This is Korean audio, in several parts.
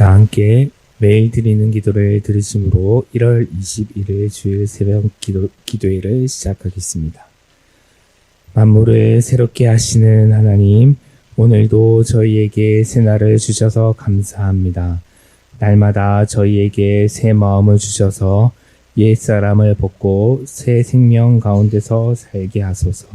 다 함께 매일 드리는 기도를 들으심으로 1월 21일 주일 새벽 기도회를 시작하겠습니다. 만물을 새롭게 하시는 하나님, 오늘도 저희에게 새 날을 주셔서 감사합니다. 날마다 저희에게 새 마음을 주셔서 옛사람을 벗고 새 생명 가운데서 살게 하소서.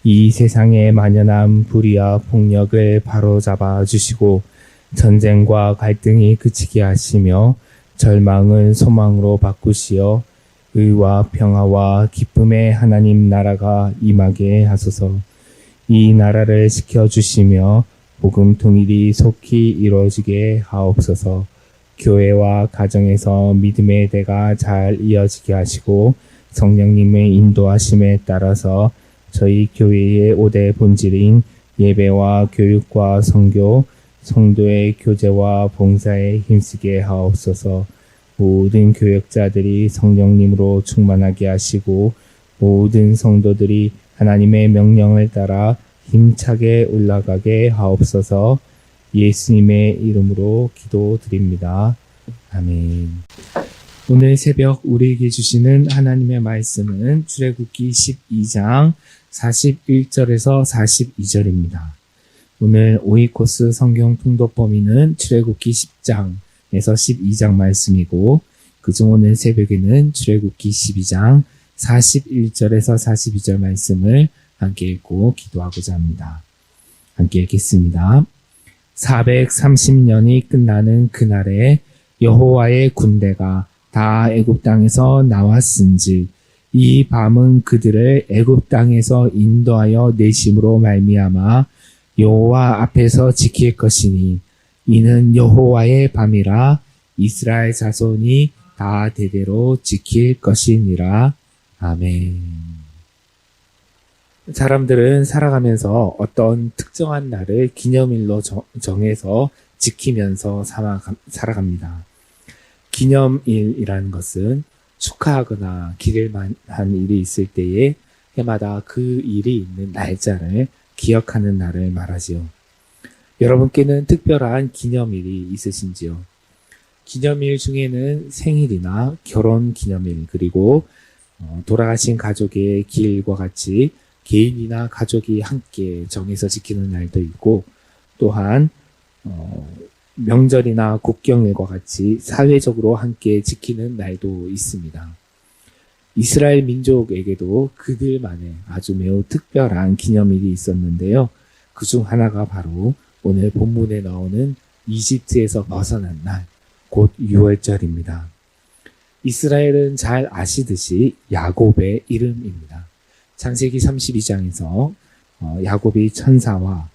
이 세상의 만연한 불의와 폭력을 바로잡아 주시고 전쟁과 갈등이 그치게 하시며 절망을 소망으로 바꾸시어 의와 평화와 기쁨의 하나님 나라가 임하게 하소서. 이 나라를 지켜주시며 복음 통일이 속히 이루어지게 하옵소서. 교회와 가정에서 믿음의 대가 잘 이어지게 하시고 성령님의 인도하심에 따라서 저희 교회의 5대 본질인 예배와 교육과 선교, 성도의 교제와 봉사에 힘쓰게 하옵소서. 모든 교역자들이 성령님으로 충만하게 하시고 모든 성도들이 하나님의 명령을 따라 힘차게 올라가게 하옵소서. 예수님의 이름으로 기도드립니다. 아멘. 오늘 새벽 우리에게 주시는 하나님의 말씀은 출애굽기 12장 41절에서 42절입니다. 오늘 오이코스 성경 통독 범위는 출애굽기 10장에서 12장 말씀이고 그중 오늘 새벽에는 출애굽기 12장 41절에서 42절 말씀을 함께 읽고 기도하고자 합니다. 함께 읽겠습니다. 430년이 끝나는 그날에 여호와의 군대가 다 애굽 땅에서 나왔은즉 이 밤은 그들을 애굽 땅에서 인도하여 내심으로 말미암아 여호와 앞에서 지킬 것이니 이는 여호와의 밤이라 이스라엘 자손이 다 대대로 지킬 것이니라. 아멘. 사람들은 살아가면서 어떤 특정한 날을 기념일로 정해서 지키면서 살아갑니다. 기념일이라는 것은 축하하거나 기릴 만한 일이 있을 때에 해마다 그 일이 있는 날짜를 기억하는 날을 말하지요. 여러분께는 특별한 기념일이 있으신지요? 기념일 중에는 생일이나 결혼 기념일 그리고 돌아가신 가족의 기일과 같이 개인이나 가족이 함께 정해서 지키는 날도 있고 또한 명절이나 국경일과 같이 사회적으로 함께 지키는 날도 있습니다. 이스라엘 민족에게도 그들만의 아주 매우 특별한 기념일이 있었는데요. 그중 하나가 바로 오늘 본문에 나오는 이집트에서 벗어난 날, 곧 6월절입니다. 이스라엘은 잘 아시듯이 야곱의 이름입니다. 창세기 32장에서 야곱이 천사와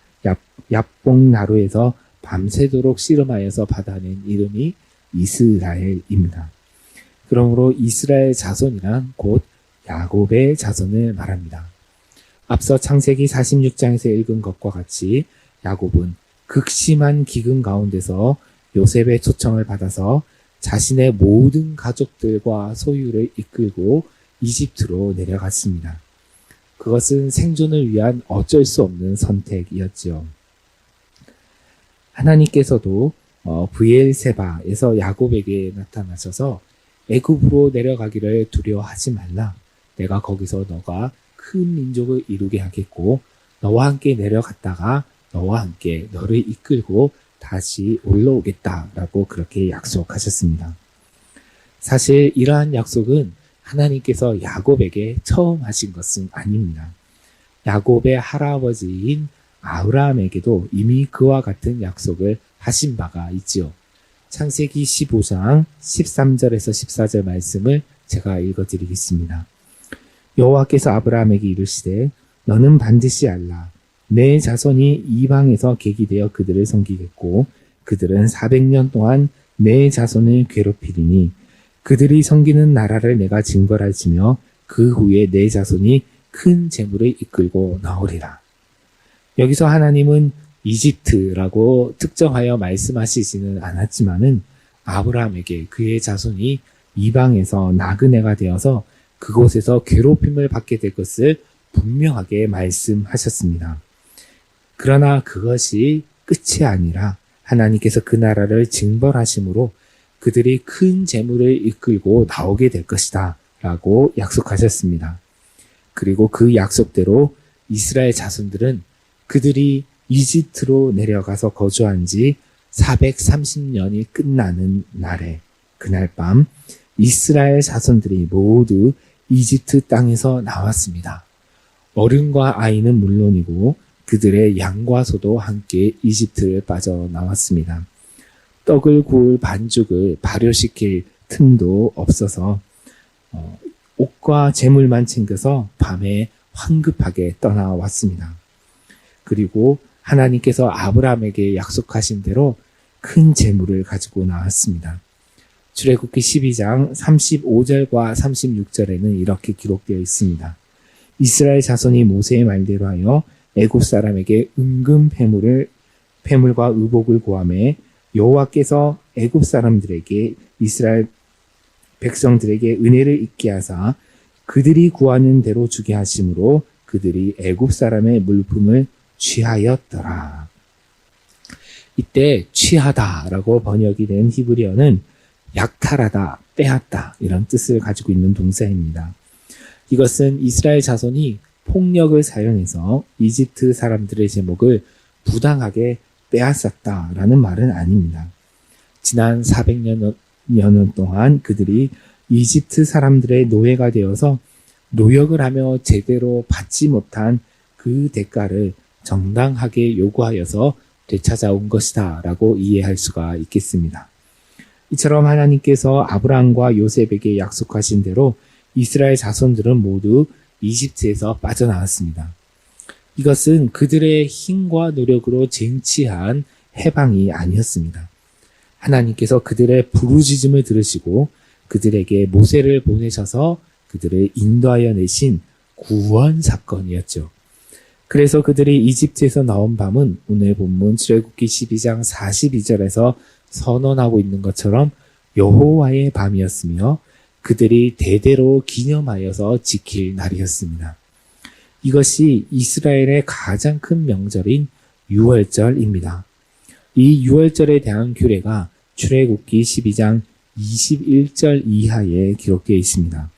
얍봉나루에서 밤새도록 씨름하여서 받아낸 이름이 이스라엘입니다. 그러므로 이스라엘 자손이란 곧 야곱의 자손을 말합니다. 앞서 창세기 46장에서 읽은 것과 같이 야곱은 극심한 기근 가운데서 요셉의 초청을 받아서 자신의 모든 가족들과 소유를 이끌고 이집트로 내려갔습니다. 그것은 생존을 위한 어쩔 수 없는 선택이었지요. 하나님께서도 브엘세바에서 야곱에게 나타나셔서 애굽으로 내려가기를 두려워하지 말라. 내가 거기서 너가 큰 민족을 이루게 하겠고 너와 함께 내려갔다가 너와 함께 너를 이끌고 다시 올라오겠다라고 그렇게 약속하셨습니다. 사실 이러한 약속은 하나님께서 야곱에게 처음 하신 것은 아닙니다. 야곱의 할아버지인 아브라함에게도 이미 그와 같은 약속을 하신 바가 있지요. 창세기 15장 13절에서 14절 말씀을 제가 읽어드리겠습니다. 여호와께서 아브라함에게 이르시되 너는 반드시 알라. 내 자손이 이방에서 객이 되어 그들을 섬기겠고 그들은 400년 동안 내 자손을 괴롭히리니 그들이 섬기는 나라를 내가 징벌할지며 그 후에 내 자손이 큰 재물을 이끌고 나오리라. 여기서 하나님은 이집트라고 특정하여 말씀하시지는 않았지만은 아브라함에게 그의 자손이 이방에서 나그네가 되어서 그곳에서 괴롭힘을 받게 될 것을 분명하게 말씀하셨습니다. 그러나 그것이 끝이 아니라 하나님께서 그 나라를 징벌하심으로 그들이 큰 재물을 이끌고 나오게 될 것이다 라고 약속하셨습니다. 그리고 그 약속대로 이스라엘 자손들은 그들이 이집트로 내려가서 거주한 지 430년이 끝나는 날에 그날 밤 이스라엘 자손들이 모두 이집트 땅에서 나왔습니다. 어른과 아이는 물론이고 그들의 양과 소도 함께 이집트를 빠져나왔습니다. 떡을 구울 반죽을 발효시킬 틈도 없어서 옷과 재물만 챙겨서 밤에 황급하게 떠나왔습니다. 그리고 하나님께서 아브라함에게 약속하신 대로 큰 재물을 가지고 나왔습니다. 출애굽기 12장 35절과 36절에는 이렇게 기록되어 있습니다. 이스라엘 자손이 모세의 말대로 하여 애굽 사람에게 은금 패물과 의복을 구하매 여호와께서 애굽 사람들에게 이스라엘 백성들에게 은혜를 있게 하사 그들이 구하는 대로 주게 하심으로 그들이 애굽 사람의 물품을 취하였더라. 이때 취하다라고 번역이 된 히브리어는 약탈하다, 빼앗다 이런 뜻을 가지고 있는 동사입니다. 이것은 이스라엘 자손이 폭력을 사용해서 이집트 사람들의 제목을 부당하게 빼앗았다라는 말은 아닙니다. 지난 400년 동안 그들이 이집트 사람들의 노예가 되어서 노역을 하며 제대로 받지 못한 그 대가를 정당하게 요구하여서 되찾아온 것이다 라고 이해할 수가 있겠습니다. 이처럼 하나님께서 아브라함과 요셉에게 약속하신 대로 이스라엘 자손들은 모두 이집트에서 빠져나왔습니다. 이것은 그들의 힘과 노력으로 쟁취한 해방이 아니었습니다. 하나님께서 그들의 부르짖음을 들으시고 그들에게 모세를 보내셔서 그들을 인도하여 내신 구원 사건이었죠. 그래서 그들이 이집트에서 나온 밤은 오늘 본문 출애굽기 12장 42절에서 선언하고 있는 것처럼 여호와의 밤이었으며 그들이 대대로 기념하여서 지킬 날이었습니다. 이것이 이스라엘의 가장 큰 명절인 유월절입니다. 이 유월절에 대한 규례가 출애굽기 12장 21절 이하에 기록되어 있습니다.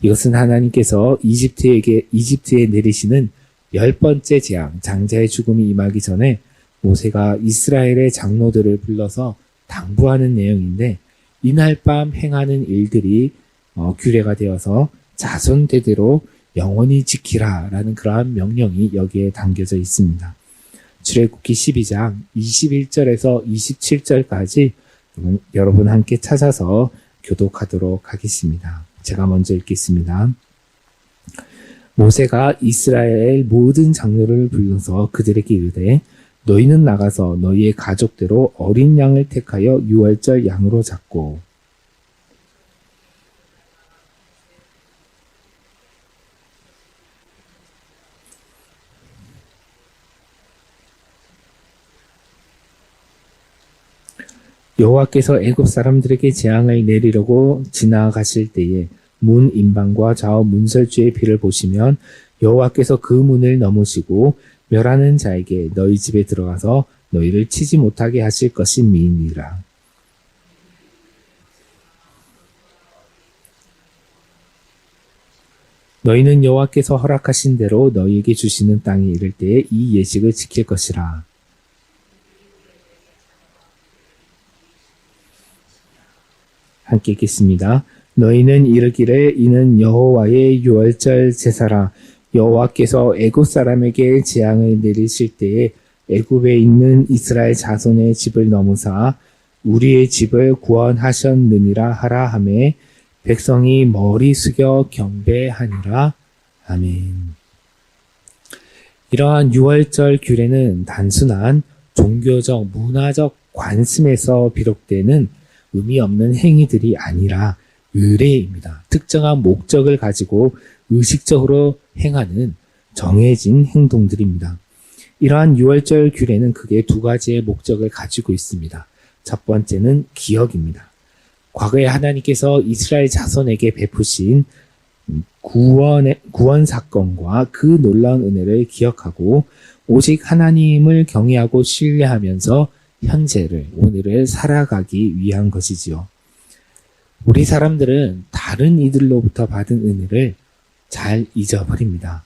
이것은 하나님께서 이집트에 내리시는 10번째 재앙, 장자의 죽음이 임하기 전에 모세가 이스라엘의 장로들을 불러서 당부하는 내용인데 이날 밤 행하는 일들이 규례가 되어서 자손 대대로 영원히 지키라라는 그러한 명령이 여기에 담겨져 있습니다. 출애굽기 12장 21절에서 27절까지 여러분 함께 찾아서 교독하도록 하겠습니다. 제가 먼저 읽겠습니다. 모세가 이스라엘 모든 장로를 불러서 그들에게 이르되 너희는 나가서 너희의 가족대로 어린 양을 택하여 유월절 양으로 잡고 여호와께서 애굽 사람들에게 재앙을 내리려고 지나가실 때에 문 임방과 좌우 문설주의 비를 보시면 여호와께서 그 문을 넘으시고 멸하는 자에게 너희 집에 들어가서 너희를 치지 못하게 하실 것임이니라. 너희는 여호와께서 허락하신 대로 너희에게 주시는 땅에 이를 때에 이 예식을 지킬 것이라. 함께 읽겠습니다. 너희는 이르기를 이는 여호와의 유월절 제사라. 여호와께서 애굽 사람에게 재앙을 내리실 때에 애굽에 있는 이스라엘 자손의 집을 넘으사 우리의 집을 구원하셨느니라 하라 하매 백성이 머리 숙여 경배하니라. 아멘. 이러한 유월절 규례는 단순한 종교적, 문화적 관습에서 비롯되는 의미 없는 행위들이 아니라 의례입니다. 특정한 목적을 가지고 의식적으로 행하는 정해진 행동들입니다. 이러한 유월절 규례는 크게 두 가지의 목적을 가지고 있습니다. 첫 번째는 기억입니다. 과거에 하나님께서 이스라엘 자손에게 베푸신 구원 사건과 그 놀라운 은혜를 기억하고 오직 하나님을 경외하고 신뢰하면서 현재를, 오늘을 살아가기 위한 것이지요. 우리 사람들은 다른 이들로부터 받은 은혜를 잘 잊어버립니다.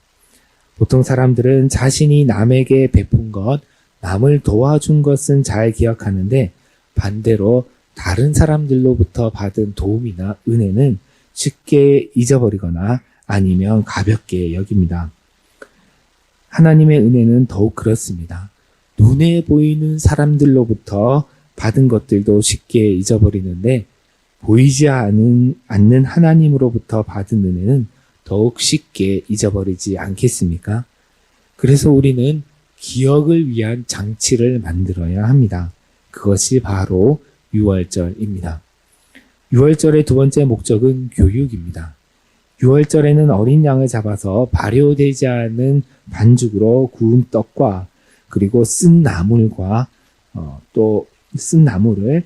보통 사람들은 자신이 남에게 베푼 것, 남을 도와준 것은 잘 기억하는데 반대로 다른 사람들로부터 받은 도움이나 은혜는 쉽게 잊어버리거나 아니면 가볍게 여깁니다. 하나님의 은혜는 더욱 그렇습니다. 눈에 보이는 사람들로부터 받은 것들도 쉽게 잊어버리는데 보이지 않는 하나님으로부터 받은 은혜는 더욱 쉽게 잊어버리지 않겠습니까? 그래서 우리는 기억을 위한 장치를 만들어야 합니다. 그것이 바로 유월절입니다. 유월절의 두 번째 목적은 교육입니다. 유월절에는 어린 양을 잡아서 발효되지 않은 반죽으로 구운 떡과 그리고 쓴 나물과 또 쓴 나물을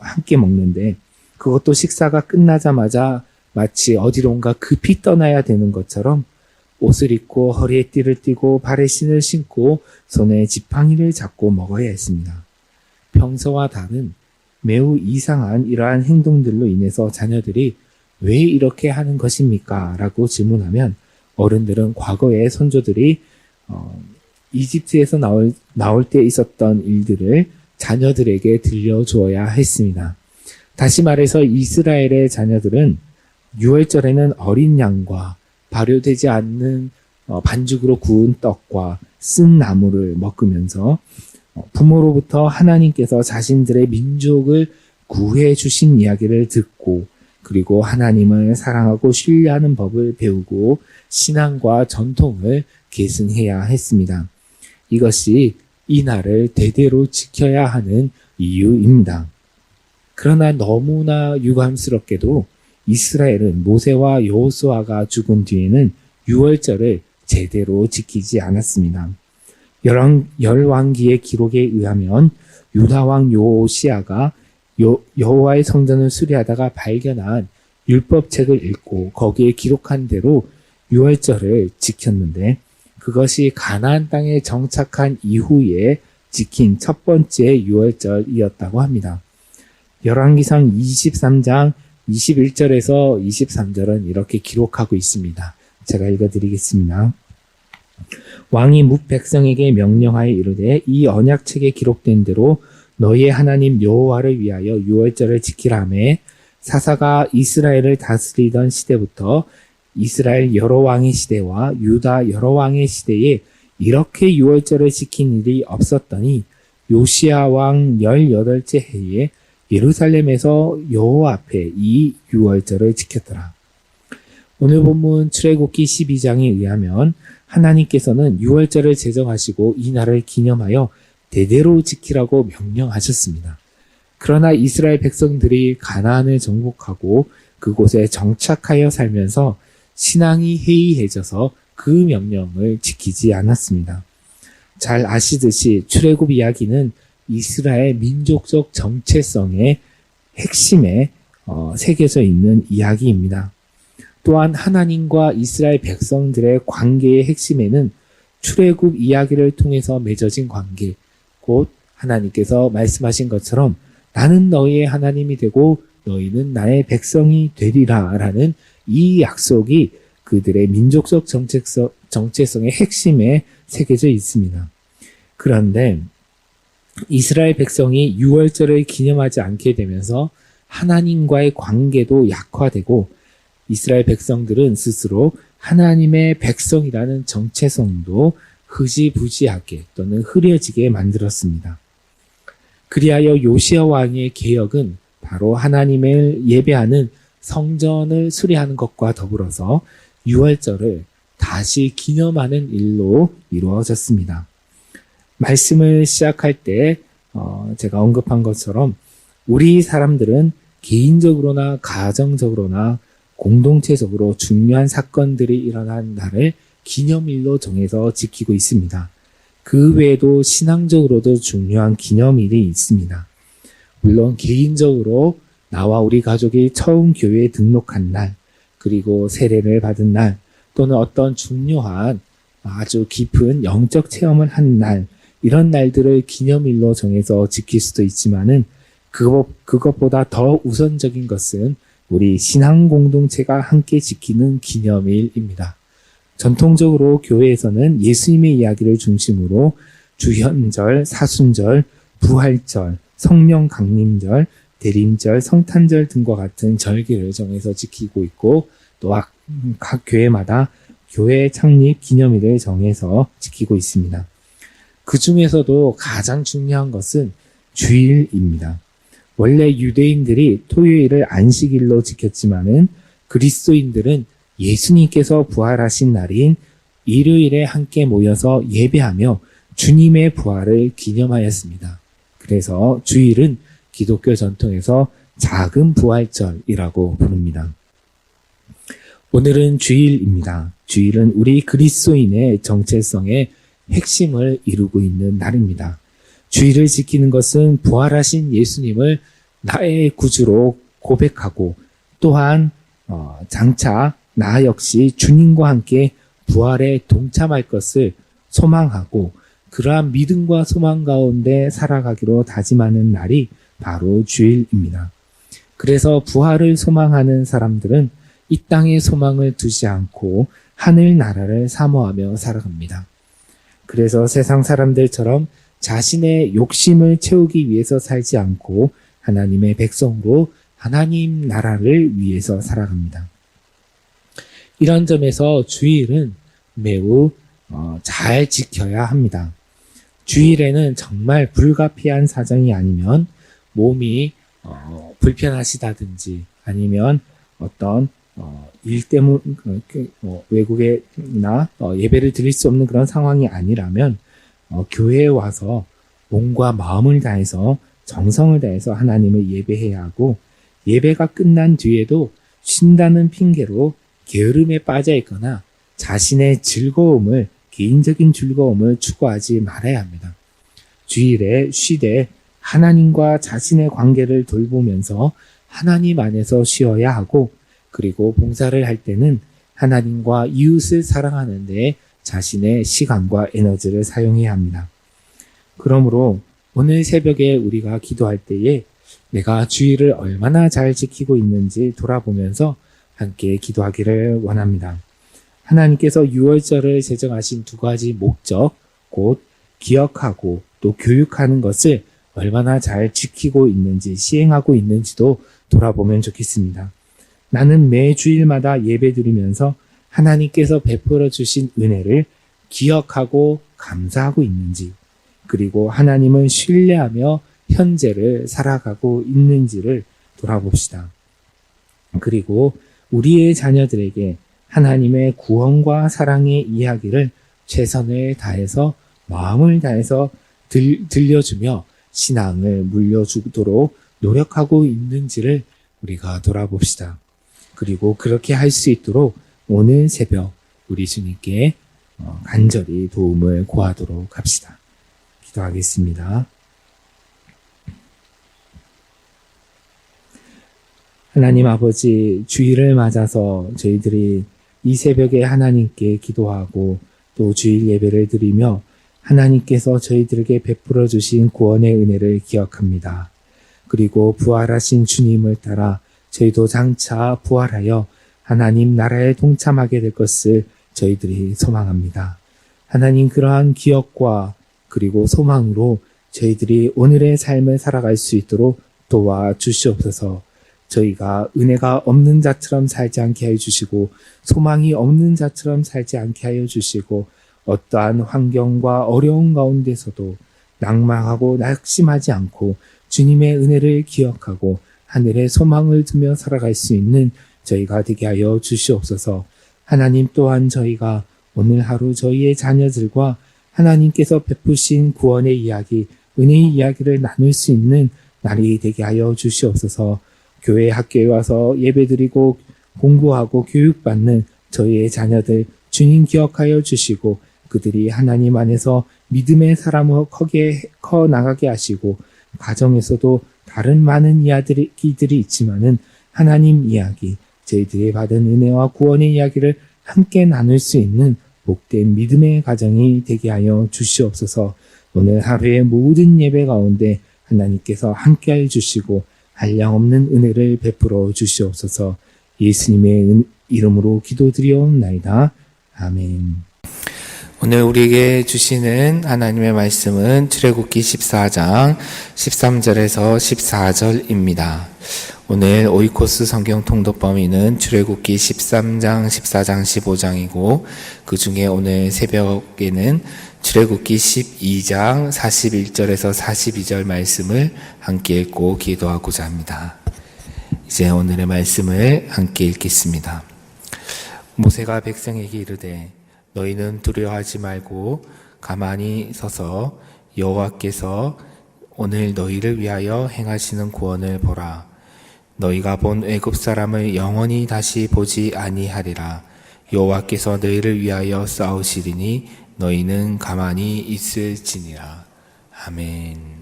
함께 먹는데 그것도 식사가 끝나자마자 마치 어디론가 급히 떠나야 되는 것처럼 옷을 입고 허리에 띠를 띠고 발에 신을 신고 손에 지팡이를 잡고 먹어야 했습니다. 평소와 다른 매우 이상한 이러한 행동들로 인해서 자녀들이 왜 이렇게 하는 것입니까? 라고 질문하면 어른들은 과거의 선조들이 이집트에서 나올 때 있었던 일들을 자녀들에게 들려주어야 했습니다. 다시 말해서 이스라엘의 자녀들은 유월절에는 어린 양과 발효되지 않는 반죽으로 구운 떡과 쓴 나물을 먹으면서 부모로부터 하나님께서 자신들의 민족을 구해 주신 이야기를 듣고 그리고 하나님을 사랑하고 신뢰하는 법을 배우고 신앙과 전통을 계승해야 했습니다. 이것이 이 날을 대대로 지켜야 하는 이유입니다. 그러나 너무나 유감스럽게도 이스라엘은 모세와 여호수아가 죽은 뒤에는 유월절을 제대로 지키지 않았습니다. 열왕기의 기록에 의하면 유다왕 요시아가 여호와의 성전을 수리하다가 발견한 율법책을 읽고 거기에 기록한 대로 유월절을 지켰는데 그것이 가나안 땅에 정착한 이후에 지킨 첫 번째 유월절이었다고 합니다. 열왕기상 23장 21절에서 23절은 이렇게 기록하고 있습니다. 제가 읽어드리겠습니다. 왕이 뭇 백성에게 명령하여 이르되 이 언약책에 기록된 대로 너희의 하나님 여호와를 위하여 유월절을 지키라매 사사가 이스라엘을 다스리던 시대부터 이스라엘 여러 왕의 시대와 유다 여러 왕의 시대에 이렇게 유월절을 지킨 일이 없었더니 요시야 왕 18째 해에 예루살렘에서 여호와 앞에 이 유월절을 지켰더라. 오늘 본문 출애굽기 12장에 의하면 하나님께서는 유월절을 제정하시고 이 날을 기념하여 대대로 지키라고 명령하셨습니다. 그러나 이스라엘 백성들이 가나안을 정복하고 그곳에 정착하여 살면서 신앙이 해이해져서 그 명령을 지키지 않았습니다. 잘 아시듯이 출애굽 이야기는 이스라엘 민족적 정체성의 핵심에 새겨져 있는 이야기입니다. 또한 하나님과 이스라엘 백성들의 관계의 핵심에는 출애굽 이야기를 통해서 맺어진 관계, 곧 하나님께서 말씀하신 것처럼 나는 너희의 하나님이 되고 너희는 나의 백성이 되리라 라는 이 약속이 그들의 민족적 정체성의 핵심에 새겨져 있습니다. 그런데 이스라엘 백성이 유월절을 기념하지 않게 되면서 하나님과의 관계도 약화되고 이스라엘 백성들은 스스로 하나님의 백성이라는 정체성도 흐지부지하게 또는 흐려지게 만들었습니다. 그리하여 요시야 왕의 개혁은 바로 하나님을 예배하는 성전을 수리하는 것과 더불어서 유월절을 다시 기념하는 일로 이루어졌습니다. 말씀을 시작할 때 제가 언급한 것처럼 우리 사람들은 개인적으로나 가정적으로나 공동체적으로 중요한 사건들이 일어난 날을 기념일로 정해서 지키고 있습니다. 그 외에도 신앙적으로도 중요한 기념일이 있습니다. 물론 개인적으로 나와 우리 가족이 처음 교회에 등록한 날, 그리고 세례를 받은 날, 또는 어떤 중요한 아주 깊은 영적 체험을 한 날, 이런 날들을 기념일로 정해서 지킬 수도 있지만은 그것보다 더 우선적인 것은 우리 신앙 공동체가 함께 지키는 기념일입니다. 전통적으로 교회에서는 예수님의 이야기를 중심으로 주현절, 사순절, 부활절, 성령 강림절, 대림절, 성탄절 등과 같은 절기를 정해서 지키고 있고 또 각 교회마다 교회 창립 기념일을 정해서 지키고 있습니다. 그 중에서도 가장 중요한 것은 주일입니다. 원래 유대인들이 토요일을 안식일로 지켰지만은 그리스도인들은 예수님께서 부활하신 날인 일요일에 함께 모여서 예배하며 주님의 부활을 기념하였습니다. 그래서 주일은 기독교 전통에서 작은 부활절이라고 부릅니다. 오늘은 주일입니다. 주일은 우리 그리스도인의 정체성의 핵심을 이루고 있는 날입니다. 주일을 지키는 것은 부활하신 예수님을 나의 구주로 고백하고 또한 장차 나 역시 주님과 함께 부활에 동참할 것을 소망하고 그러한 믿음과 소망 가운데 살아가기로 다짐하는 날이 바로 주일입니다. 그래서 부활을 소망하는 사람들은 이 땅에 소망을 두지 않고 하늘 나라를 사모하며 살아갑니다. 그래서 세상 사람들처럼 자신의 욕심을 채우기 위해서 살지 않고 하나님의 백성으로 하나님 나라를 위해서 살아갑니다. 이런 점에서 주일은 매우 잘 지켜야 합니다. 주일에는 정말 불가피한 사정이 아니면 몸이 불편하시다든지 아니면 어떤 일 때문에 외국에나 예배를 드릴 수 없는 그런 상황이 아니라면 교회에 와서 몸과 마음을 다해서 정성을 다해서 하나님을 예배해야 하고 예배가 끝난 뒤에도 쉰다는 핑계로 게으름에 빠져 있거나 자신의 즐거움을 개인적인 즐거움을 추구하지 말아야 합니다. 주일에 쉬되 하나님과 자신의 관계를 돌보면서 하나님 안에서 쉬어야 하고 그리고 봉사를 할 때는 하나님과 이웃을 사랑하는 데 자신의 시간과 에너지를 사용해야 합니다. 그러므로 오늘 새벽에 우리가 기도할 때에 내가 주일을 얼마나 잘 지키고 있는지 돌아보면서 함께 기도하기를 원합니다. 하나님께서 유월절을 제정하신 두 가지 목적, 곧 기억하고 또 교육하는 것을 얼마나 잘 지키고 있는지 시행하고 있는지도 돌아보면 좋겠습니다. 나는 매 주일마다 예배드리면서 하나님께서 베풀어 주신 은혜를 기억하고 감사하고 있는지 그리고 하나님을 신뢰하며 현재를 살아가고 있는지를 돌아봅시다. 그리고 우리의 자녀들에게 하나님의 구원과 사랑의 이야기를 최선을 다해서 마음을 다해서 들려주며 신앙을 물려주도록 노력하고 있는지를 우리가 돌아봅시다. 그리고 그렇게 할 수 있도록 오늘 새벽 우리 주님께 간절히 도움을 구하도록 합시다. 기도하겠습니다. 하나님 아버지, 주일을 맞아서 저희들이 이 새벽에 하나님께 기도하고 또 주일 예배를 드리며 하나님께서 저희들에게 베풀어 주신 구원의 은혜를 기억합니다. 그리고 부활하신 주님을 따라 저희도 장차 부활하여 하나님 나라에 동참하게 될 것을 저희들이 소망합니다. 하나님 그러한 기억과 그리고 소망으로 저희들이 오늘의 삶을 살아갈 수 있도록 도와주시옵소서. 저희가 은혜가 없는 자처럼 살지 않게 하여 주시고 소망이 없는 자처럼 살지 않게 하여 주시고 어떠한 환경과 어려운 가운데서도 낭망하고 낙심하지 않고 주님의 은혜를 기억하고 하늘에 소망을 두며 살아갈 수 있는 저희가 되게 하여 주시옵소서. 하나님 또한 저희가 오늘 하루 저희의 자녀들과 하나님께서 베푸신 구원의 이야기, 은혜의 이야기를 나눌 수 있는 날이 되게 하여 주시옵소서. 교회 학교에 와서 예배드리고 공부하고 교육받는 저희의 자녀들 주님 기억하여 주시고 그들이 하나님 안에서 믿음의 사람으로 커 나가게 하시고 가정에서도 다른 많은 이야기들이 있지만은 하나님 이야기, 저희들이 받은 은혜와 구원의 이야기를 함께 나눌 수 있는 복된 믿음의 가정이 되게 하여 주시옵소서. 오늘 하루의 모든 예배 가운데 하나님께서 함께해 주시고 한량없는 은혜를 베풀어 주시옵소서. 예수님의 이름으로 기도드리옵나이다. 아멘. 오늘 우리에게 주시는 하나님의 말씀은 출애굽기 14장 13절에서 14절입니다. 오늘 오이코스 성경 통독 범위는 출애굽기 13장, 14장, 15장이고 그 중에 오늘 새벽에는 출애굽기 12장 41절에서 42절 말씀을 함께 읽고 기도하고자 합니다. 이제 오늘의 말씀을 함께 읽겠습니다. 모세가 백성에게 이르되 너희는 두려워하지 말고 가만히 서서 여호와께서 오늘 너희를 위하여 행하시는 구원을 보라. 너희가 본 애굽 사람을 영원히 다시 보지 아니하리라. 여호와께서 너희를 위하여 싸우시리니 너희는 가만히 있을지니라. 아멘.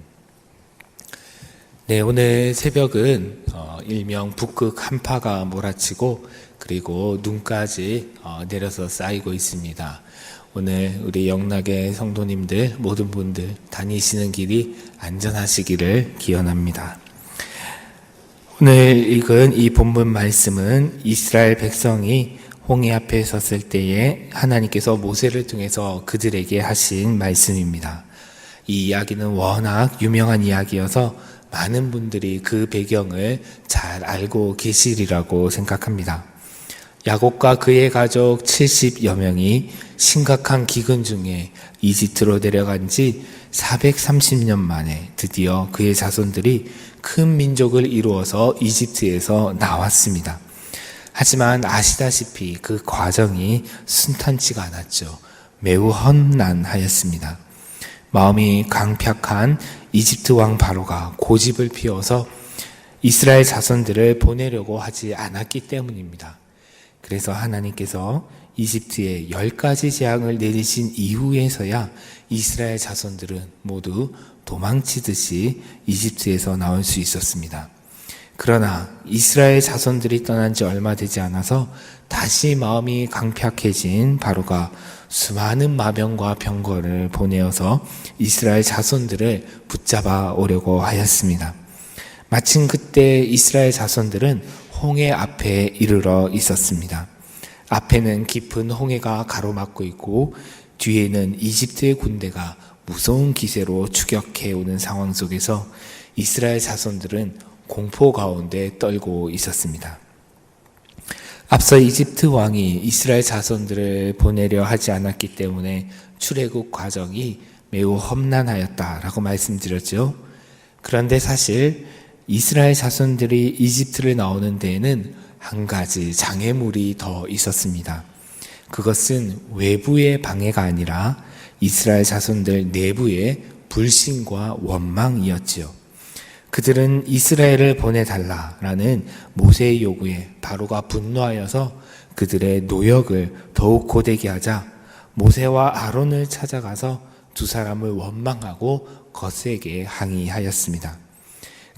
네, 오늘 새벽은 일명 북극 한파가 몰아치고 그리고 눈까지 내려서 쌓이고 있습니다. 오늘 우리 영락의 성도님들 모든 분들 다니시는 길이 안전하시기를 기원합니다. 오늘 읽은 이 본문 말씀은 이스라엘 백성이 홍해 앞에 섰을 때에 하나님께서 모세를 통해서 그들에게 하신 말씀입니다. 이 이야기는 워낙 유명한 이야기여서 많은 분들이 그 배경을 잘 알고 계시리라고 생각합니다. 야곱과 그의 가족 70여 명이 심각한 기근 중에 이집트로 내려간 지 430년 만에 드디어 그의 자손들이 큰 민족을 이루어서 이집트에서 나왔습니다. 하지만 아시다시피 그 과정이 순탄치가 않았죠. 매우 험난하였습니다. 마음이 강팍한 이집트 왕 바로가 고집을 피워서 이스라엘 자손들을 보내려고 하지 않았기 때문입니다. 그래서 하나님께서 이집트에 10가지 재앙을 내리신 이후에서야 이스라엘 자손들은 모두 도망치듯이 이집트에서 나올 수 있었습니다. 그러나 이스라엘 자손들이 떠난 지 얼마 되지 않아서 다시 마음이 강팍해진 바로가 수많은 마병과 병거를 보내어서 이스라엘 자손들을 붙잡아 오려고 하였습니다. 마침 그때 이스라엘 자손들은 홍해 앞에 이르러 있었습니다. 앞에는 깊은 홍해가 가로막고 있고 뒤에는 이집트의 군대가 무서운 기세로 추격해 오는 상황 속에서 이스라엘 자손들은 공포 가운데 떨고 있었습니다. 앞서 이집트 왕이 이스라엘 자손들을 보내려 하지 않았기 때문에 출애굽 과정이 매우 험난하였다라고 말씀드렸죠. 그런데 사실 이스라엘 자손들이 이집트를 나오는 데에는 한 가지 장애물이 더 있었습니다. 그것은 외부의 방해가 아니라 이스라엘 자손들 내부의 불신과 원망이었지요. 그들은 이스라엘을 보내달라라는 모세의 요구에 바로가 분노하여서 그들의 노역을 더욱 고되게 하자 모세와 아론을 찾아가서 두 사람을 원망하고 거세게 항의하였습니다.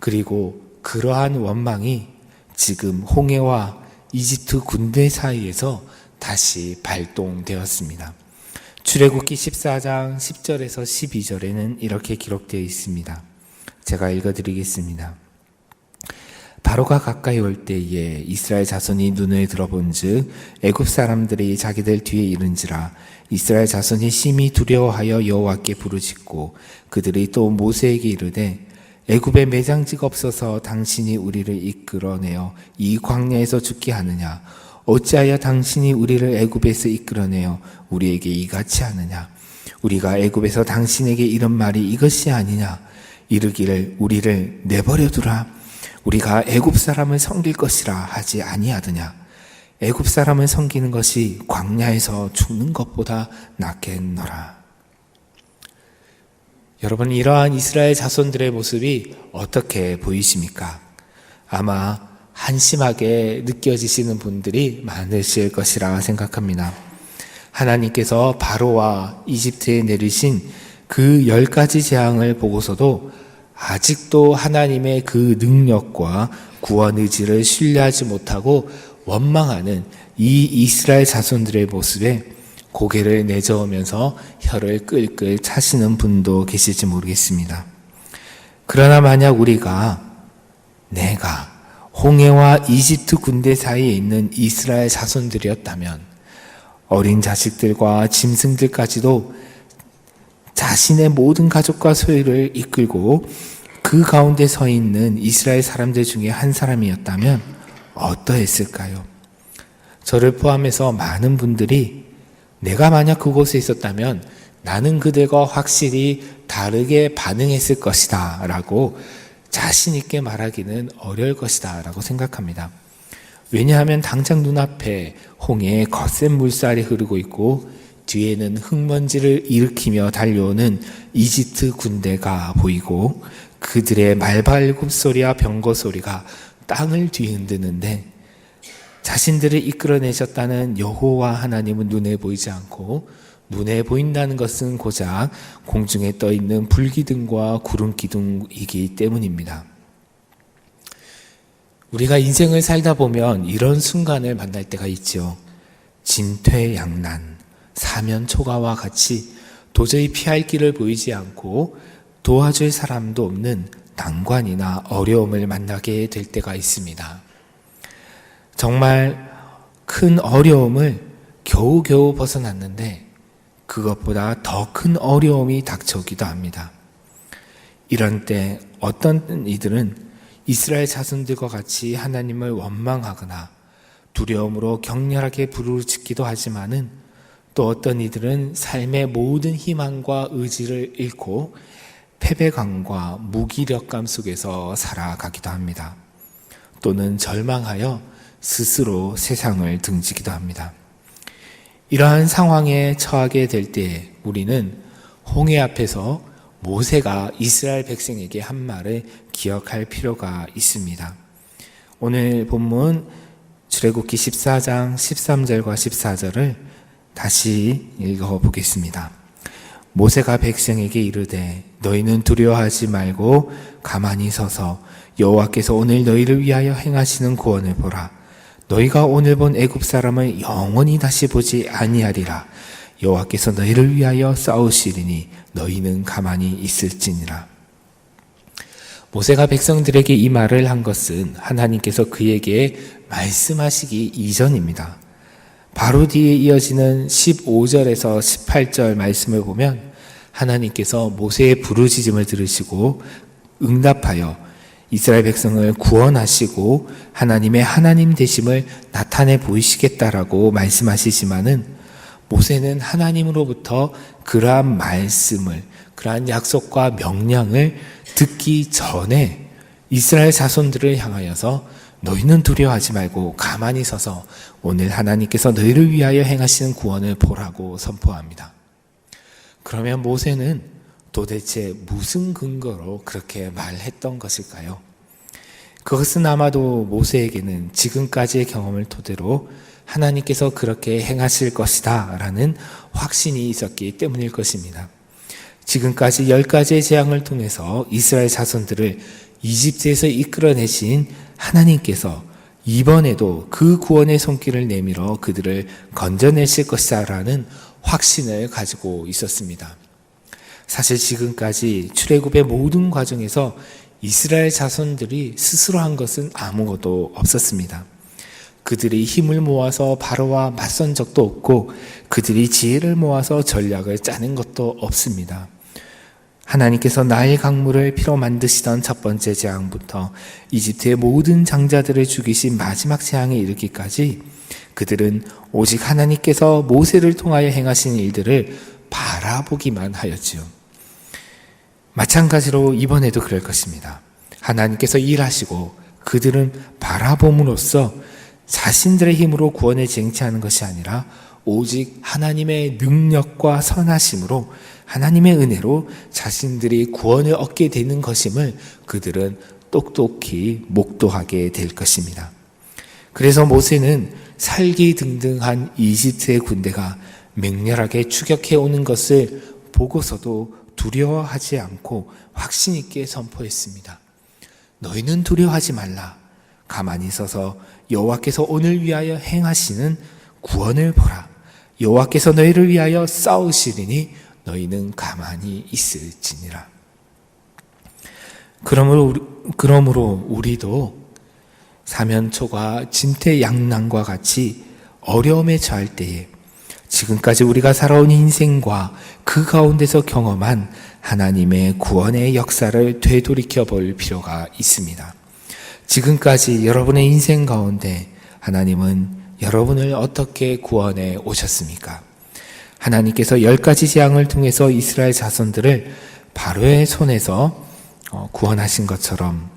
그리고 그러한 원망이 지금 홍해와 이집트 군대 사이에서 다시 발동되었습니다. 출애굽기 14장 10절에서 12절에는 이렇게 기록되어 있습니다. 제가 읽어드리겠습니다. 바로가 가까이 올 때에 이스라엘 자손이 눈을 들어본즉 애굽 사람들이 자기들 뒤에 이른지라 이스라엘 자손이 심히 두려워하여 여호와께 부르짖고 그들이 또 모세에게 이르되 애굽에 매장지가 없어서 당신이 우리를 이끌어내어 이 광야에서 죽게 하느냐 어찌하여 당신이 우리를 애굽에서 이끌어내어 우리에게 이같이 하느냐 우리가 애굽에서 당신에게 이런 말이 이것이 아니냐 이르기를 우리를 내버려 두라 우리가 애굽 사람을 섬길 것이라 하지 아니하더냐 애굽 사람을 섬기는 것이 광야에서 죽는 것보다 낫겠노라. 여러분, 이러한 이스라엘 자손들의 모습이 어떻게 보이십니까? 아마 한심하게 느껴지시는 분들이 많으실 것이라 생각합니다. 하나님께서 바로와 이집트에 내리신 그 10가지 재앙을 보고서도 아직도 하나님의 그 능력과 구원 의지를 신뢰하지 못하고 원망하는 이 이스라엘 자손들의 모습에 고개를 내저으면서 혀를 끌끌 차시는 분도 계실지 모르겠습니다. 그러나 만약 내가 홍해와 이집트 군대 사이에 있는 이스라엘 자손들이었다면 어린 자식들과 짐승들까지도 자신의 모든 가족과 소유를 이끌고 그 가운데 서 있는 이스라엘 사람들 중에 한 사람이었다면 어떠했을까요? 저를 포함해서 많은 분들이 내가 만약 그곳에 있었다면 나는 그들과 확실히 다르게 반응했을 것이다 라고 자신 있게 말하기는 어려울 것이다 라고 생각합니다. 왜냐하면 당장 눈앞에 홍해에 거센 물살이 흐르고 있고 뒤에는 흙먼지를 일으키며 달려오는 이집트 군대가 보이고 그들의 말발굽 소리와 병거 소리가 땅을 뒤흔드는데 자신들을 이끌어내셨다는 여호와 하나님은 눈에 보이지 않고 눈에 보인다는 것은 고작 공중에 떠 있는 불기둥과 구름기둥이기 때문입니다. 우리가 인생을 살다 보면 이런 순간을 만날 때가 있죠. 진퇴양난, 사면초가와 같이 도저히 피할 길을 보이지 않고 도와줄 사람도 없는 난관이나 어려움을 만나게 될 때가 있습니다. 정말 큰 어려움을 겨우겨우 벗어났는데 그것보다 더 큰 어려움이 닥쳐오기도 합니다. 이런 때 어떤 이들은 이스라엘 자손들과 같이 하나님을 원망하거나 두려움으로 격렬하게 부르짖기도 하지만은 또 어떤 이들은 삶의 모든 희망과 의지를 잃고 패배감과 무기력감 속에서 살아가기도 합니다. 또는 절망하여 스스로 세상을 등지기도 합니다. 이러한 상황에 처하게 될 때 우리는 홍해 앞에서 모세가 이스라엘 백성에게 한 말을 기억할 필요가 있습니다. 오늘 본문 출애굽기 14장 13절과 14절을 다시 읽어보겠습니다. 모세가 백성에게 이르되 너희는 두려워하지 말고 가만히 서서 여호와께서 오늘 너희를 위하여 행하시는 구원을 보라. 너희가 오늘 본 애굽 사람을 영원히 다시 보지 아니하리라. 여호와께서 너희를 위하여 싸우시리니 너희는 가만히 있을지니라. 모세가 백성들에게 이 말을 한 것은 하나님께서 그에게 말씀하시기 이전입니다. 바로 뒤에 이어지는 15절에서 18절 말씀을 보면 하나님께서 모세의 부르짖음을 들으시고 응답하여 이스라엘 백성을 구원하시고 하나님의 하나님 되심을 나타내 보이시겠다라고 말씀하시지만은 모세는 하나님으로부터 그러한 말씀을, 그러한 약속과 명령을 듣기 전에 이스라엘 자손들을 향하여서 너희는 두려워하지 말고 가만히 서서 오늘 하나님께서 너희를 위하여 행하시는 구원을 보라고 선포합니다. 그러면 모세는 도대체 무슨 근거로 그렇게 말했던 것일까요? 그것은 아마도 모세에게는 지금까지의 경험을 토대로 하나님께서 그렇게 행하실 것이다 라는 확신이 있었기 때문일 것입니다. 지금까지 10가지의 재앙을 통해서 이스라엘 자손들을 이집트에서 이끌어내신 하나님께서 이번에도 그 구원의 손길을 내밀어 그들을 건져내실 것이다 라는 확신을 가지고 있었습니다. 사실 지금까지 출애굽의 모든 과정에서 이스라엘 자손들이 스스로 한 것은 아무것도 없었습니다. 그들이 힘을 모아서 바로와 맞선 적도 없고 그들이 지혜를 모아서 전략을 짜는 것도 없습니다. 하나님께서 나일 강물을 피로 만드시던 첫 번째 재앙부터 이집트의 모든 장자들을 죽이신 마지막 재앙에 이르기까지 그들은 오직 하나님께서 모세를 통하여 행하신 일들을 바라보기만 하였지요. 마찬가지로 이번에도 그럴 것입니다. 하나님께서 일하시고 그들은 바라봄으로써 자신들의 힘으로 구원을 쟁취하는 것이 아니라 오직 하나님의 능력과 선하심으로 하나님의 은혜로 자신들이 구원을 얻게 되는 것임을 그들은 똑똑히 목도하게 될 것입니다. 그래서 모세는 살기등등한 이집트의 군대가 맹렬하게 추격해 오는 것을 보고서도 두려워하지 않고 확신 있게 선포했습니다. 너희는 두려워하지 말라. 가만히 서서 여호와께서 오늘 위하여 행하시는 구원을 보라. 여호와께서 너희를 위하여 싸우시리니 너희는 가만히 있을지니라. 그러므로 우리도 사면초가 진퇴양난과 같이 어려움에 처할 때에 지금까지 우리가 살아온 인생과 그 가운데서 경험한 하나님의 구원의 역사를 되돌이켜 볼 필요가 있습니다. 지금까지 여러분의 인생 가운데 하나님은 여러분을 어떻게 구원해 오셨습니까? 하나님께서 10가지 재앙을 통해서 이스라엘 자손들을 바로의 손에서 구원하신 것처럼,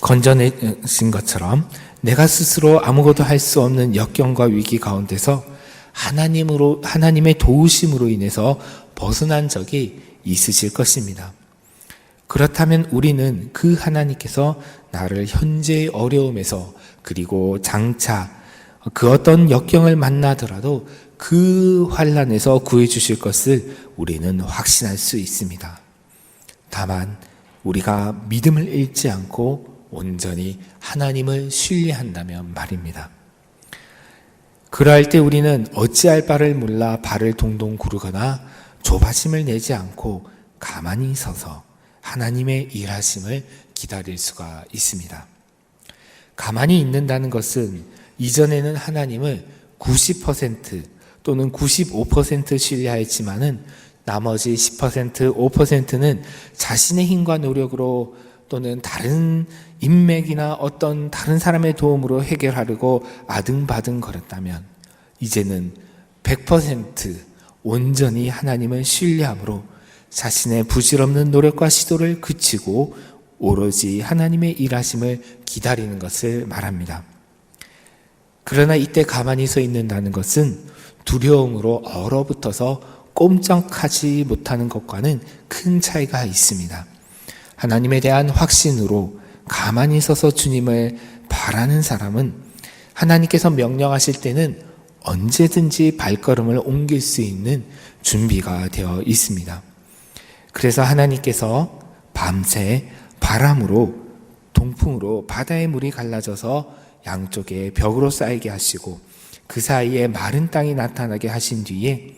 건져내신 것처럼 내가 스스로 아무것도 할 수 없는 역경과 위기 가운데서 하나님의 도우심으로 인해서 벗어난 적이 있으실 것입니다. 그렇다면 우리는 그 하나님께서 나를 현재의 어려움에서, 그리고 장차 그 어떤 역경을 만나더라도 그 환난에서 구해 주실 것을 우리는 확신할 수 있습니다. 다만 우리가 믿음을 잃지 않고 온전히 하나님을 신뢰한다면 말입니다. 그러할 때 우리는 어찌할 바를 몰라 발을 동동 구르거나 조바심을 내지 않고 가만히 서서 하나님의 일하심을 기다릴 수가 있습니다. 가만히 있는다는 것은 이전에는 하나님을 90% 또는 95% 신뢰하였지만은 나머지 10%, 5%는 자신의 힘과 노력으로 또는 다른 인맥이나 어떤 다른 사람의 도움으로 해결하려고 아등바등 거렸다면, 이제는 100% 온전히 하나님을 신뢰함으로 자신의 부질없는 노력과 시도를 그치고 오로지 하나님의 일하심을 기다리는 것을 말합니다. 그러나 이때 가만히 서 있는다는 것은 두려움으로 얼어붙어서 꼼짝하지 못하는 것과는 큰 차이가 있습니다. 하나님에 대한 확신으로 가만히 서서 주님을 바라는 사람은 하나님께서 명령하실 때는 언제든지 발걸음을 옮길 수 있는 준비가 되어 있습니다. 그래서 하나님께서 밤새 바람으로, 동풍으로 바다의 물이 갈라져서 양쪽에 벽으로 쌓이게 하시고 그 사이에 마른 땅이 나타나게 하신 뒤에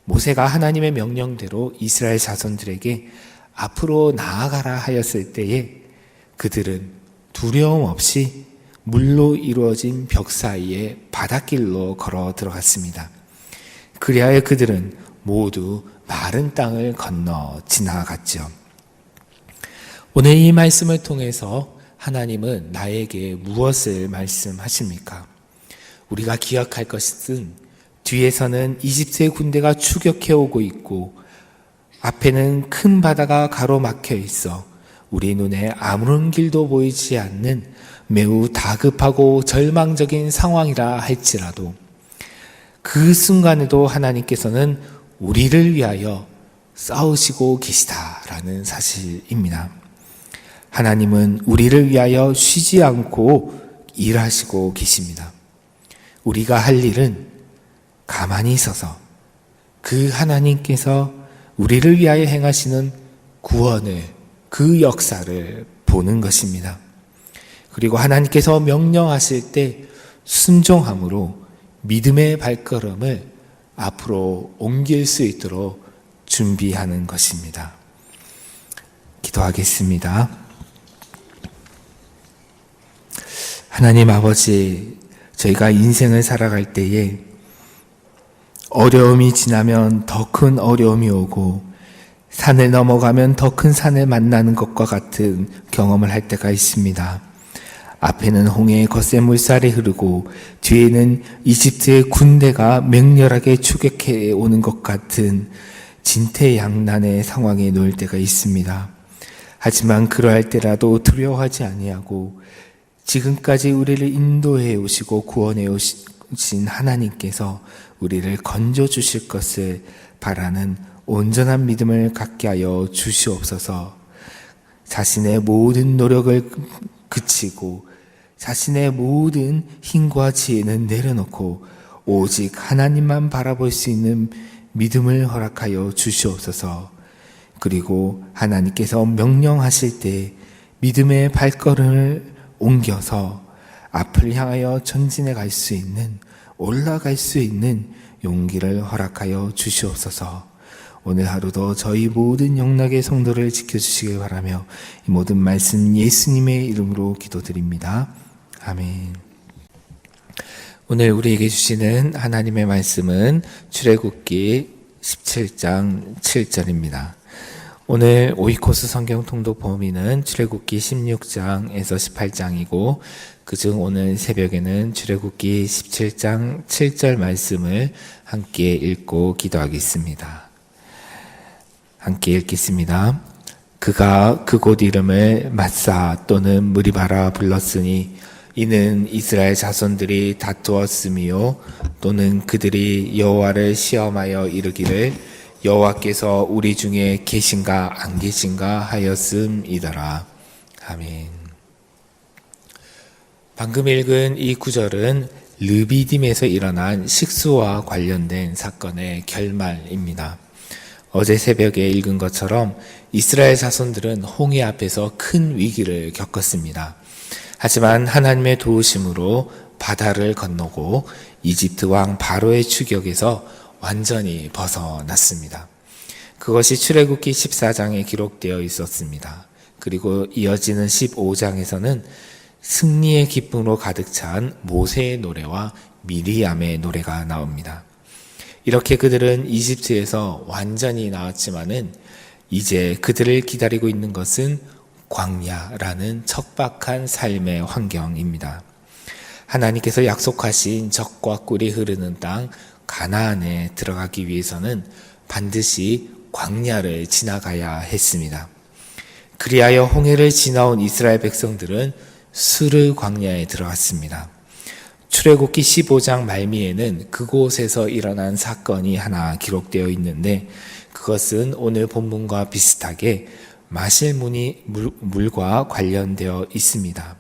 모세가 하나님의 명령대로 이스라엘 자손들에게 앞으로 나아가라 하였을 때에 그들은 두려움 없이 물로 이루어진 벽 사이에 바닷길로 걸어 들어갔습니다. 그리하여 그들은 모두 마른 땅을 건너 지나갔죠. 오늘 이 말씀을 통해서 하나님은 나에게 무엇을 말씀하십니까? 우리가 기억할 것은 뒤에서는 이집트의 군대가 추격해 오고 있고 앞에는 큰 바다가 가로막혀 있어 우리 눈에 아무런 길도 보이지 않는 매우 다급하고 절망적인 상황이라 할지라도 그 순간에도 하나님께서는 우리를 위하여 싸우시고 계시다라는 사실입니다. 하나님은 우리를 위하여 쉬지 않고 일하시고 계십니다. 우리가 할 일은 가만히 서서 그 하나님께서 우리를 위하여 행하시는 구원을, 그 역사를 보는 것입니다. 그리고 하나님께서 명령하실 때 순종함으로 믿음의 발걸음을 앞으로 옮길 수 있도록 준비하는 것입니다. 기도하겠습니다. 하나님 아버지, 저희가 인생을 살아갈 때에 어려움이 지나면 더 큰 어려움이 오고 산을 넘어가면 더 큰 산을 만나는 것과 같은 경험을 할 때가 있습니다. 앞에는 홍해의 거센 물살이 흐르고 뒤에는 이집트의 군대가 맹렬하게 추격해 오는 것 같은 진퇴양난의 상황에 놓일 때가 있습니다. 하지만 그러할 때라도 두려워하지 아니하고 지금까지 우리를 인도해 오시고 구원해 오신 하나님께서 우리를 건져 주실 것을 바라는 온전한 믿음을 갖게 하여 주시옵소서. 자신의 모든 노력을 그치고 자신의 모든 힘과 지혜는 내려놓고 오직 하나님만 바라볼 수 있는 믿음을 허락하여 주시옵소서. 그리고 하나님께서 명령하실 때 믿음의 발걸음을 옮겨서 앞을 향하여 전진해 갈 수 있는 올라갈 수 있는 용기를 허락하여 주시옵소서. 오늘 하루도 저희 모든 영락의 성도를 지켜주시길 바라며 이 모든 말씀 예수님의 이름으로 기도드립니다. 아멘. 오늘 우리에게 주시는 하나님의 말씀은 출애굽기 17장 7절입니다. 오늘 오이코스 성경 통독 범위는 출애굽기 16장에서 18장이고 그중 오늘 새벽에는 출애굽기 17장 7절 말씀을 함께 읽고 기도하겠습니다. 함께 읽겠습니다. 그가 그곳 이름을 마사 또는 무리바라 불렀으니 이는 이스라엘 자손들이 다투었으며 또는 그들이 여호와를 시험하여 이르기를 여호와께서 우리 중에 계신가 안 계신가 하였음이더라. 아멘. 방금 읽은 이 구절은 르비딤에서 일어난 식수와 관련된 사건의 결말입니다. 어제 새벽에 읽은 것처럼 이스라엘 자손들은 홍해 앞에서 큰 위기를 겪었습니다. 하지만 하나님의 도우심으로 바다를 건너고 이집트 왕 바로의 추격에서 완전히 벗어났습니다. 그것이 출애굽기 14장에 기록되어 있었습니다. 그리고 이어지는 15장에서는 승리의 기쁨으로 가득 찬 모세의 노래와 미리암의 노래가 나옵니다. 이렇게 그들은 이집트에서 완전히 나왔지만은 이제 그들을 기다리고 있는 것은 광야라는 척박한 삶의 환경입니다. 하나님께서 약속하신 젖과 꿀이 흐르는 땅 가나안에 들어가기 위해서는 반드시 광야를 지나가야 했습니다. 그리하여 홍해를 지나온 이스라엘 백성들은 수르 광야에 들어갔습니다. 출애굽기 15장 말미에는 그곳에서 일어난 사건이 하나 기록되어 있는데 그것은 오늘 본문과 비슷하게 마실 물과 관련되어 있습니다.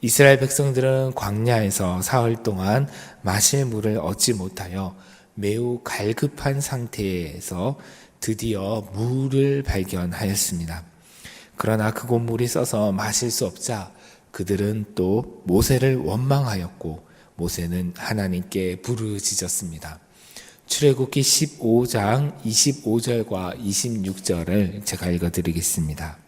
이스라엘 백성들은 광야에서 사흘 동안 마실 물을 얻지 못하여 매우 갈급한 상태에서 드디어 물을 발견하였습니다. 그러나 그곳 물이 써서 마실 수 없자 그들은 또 모세를 원망하였고 모세는 하나님께 부르짖었습니다. 출애굽기 15장 25절과 26절을 제가 읽어드리겠습니다.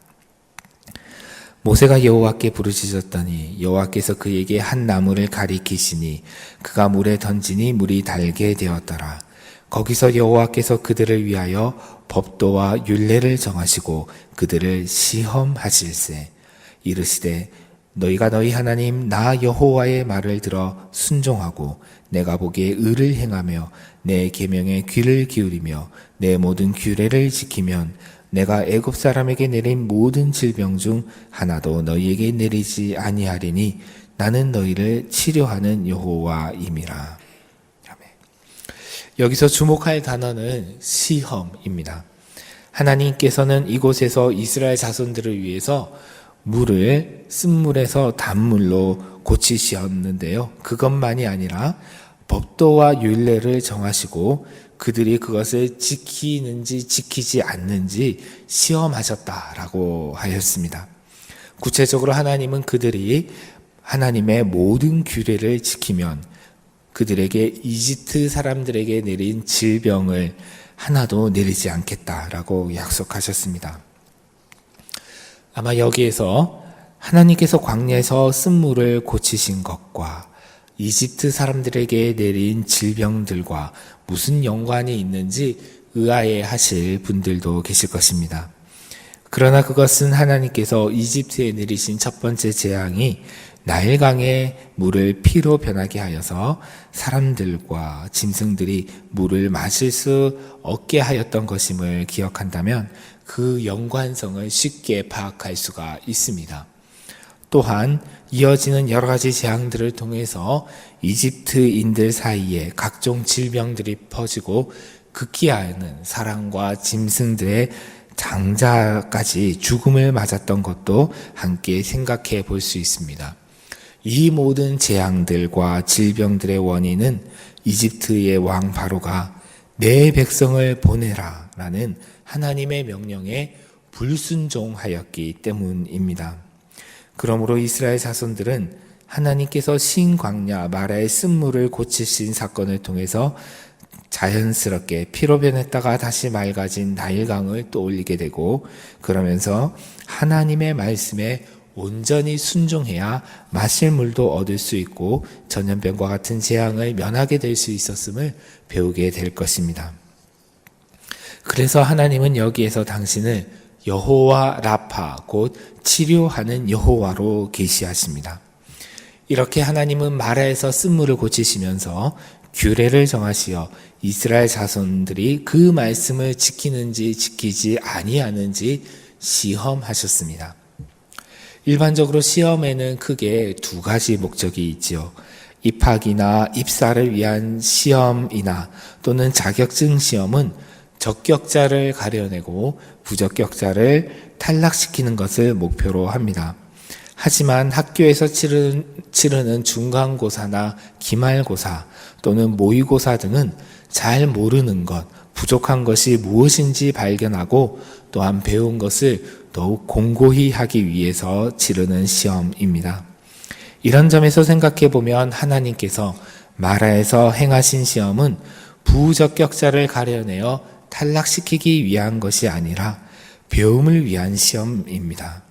모세가 여호와께 부르짖었더니 여호와께서 그에게 한 나무를 가리키시니 그가 물에 던지니 물이 달게 되었더라. 거기서 여호와께서 그들을 위하여 법도와 율례를 정하시고 그들을 시험하실세. 이르시되 너희가 너희 하나님 나 여호와의 말을 들어 순종하고 내가 보기에 의를 행하며 내 계명에 귀를 기울이며 내 모든 규례를 지키면 내가 애굽 사람에게 내린 모든 질병 중 하나도 너희에게 내리지 아니하리니 나는 너희를 치료하는 여호와임이라. 아멘. 여기서 주목할 단어는 시험입니다. 하나님께서는 이곳에서 이스라엘 자손들을 위해서 물을 쓴물에서 단물로 고치셨는데요. 그것만이 아니라 법도와 율례를 정하시고 그들이 그것을 지키는지 지키지 않는지 시험하셨다라고 하였습니다. 구체적으로 하나님은 그들이 하나님의 모든 규례를 지키면 그들에게 이집트 사람들에게 내린 질병을 하나도 내리지 않겠다라고 약속하셨습니다. 아마 여기에서 하나님께서 광야에서 쓴물을 고치신 것과 이집트 사람들에게 내린 질병들과 무슨 연관이 있는지 의아해하실 분들도 계실 것입니다. 그러나 그것은 하나님께서 이집트에 내리신 첫 번째 재앙이 나일강의 물을 피로 변하게 하여서 사람들과 짐승들이 물을 마실 수 없게 하였던 것임을 기억한다면 그 연관성을 쉽게 파악할 수가 있습니다. 또한 이어지는 여러 가지 재앙들을 통해서 이집트인들 사이에 각종 질병들이 퍼지고 극기하는 사람과 짐승들의 장자까지 죽음을 맞았던 것도 함께 생각해 볼 수 있습니다. 이 모든 재앙들과 질병들의 원인은 이집트의 왕 바로가 내 백성을 보내라 라는 하나님의 명령에 불순종하였기 때문입니다. 그러므로 이스라엘 자손들은 하나님께서 신광야 마라의 쓴물을 고치신 사건을 통해서 자연스럽게 피로 변했다가 다시 맑아진 나일강을 떠올리게 되고, 그러면서 하나님의 말씀에 온전히 순종해야 마실 물도 얻을 수 있고 전염병과 같은 재앙을 면하게 될 수 있었음을 배우게 될 것입니다. 그래서 하나님은 여기에서 당신을 여호와 라파, 곧 치료하는 여호와로 계시하십니다. 이렇게 하나님은 마라에서 쓴물을 고치시면서 규례를 정하시어 이스라엘 자손들이 그 말씀을 지키는지 지키지 아니하는지 시험하셨습니다. 일반적으로 시험에는 크게 두 가지 목적이 있지요. 입학이나 입사를 위한 시험이나 또는 자격증 시험은 적격자를 가려내고 부적격자를 탈락시키는 것을 목표로 합니다. 하지만 학교에서 치르는 중간고사나 기말고사 또는 모의고사 등은 잘 모르는 것, 부족한 것이 무엇인지 발견하고 또한 배운 것을 더욱 공고히 하기 위해서 치르는 시험입니다. 이런 점에서 생각해 보면 하나님께서 마라에서 행하신 시험은 부적격자를 가려내어 탈락시키기 위한 것이 아니라 배움을 위한 시험입니다.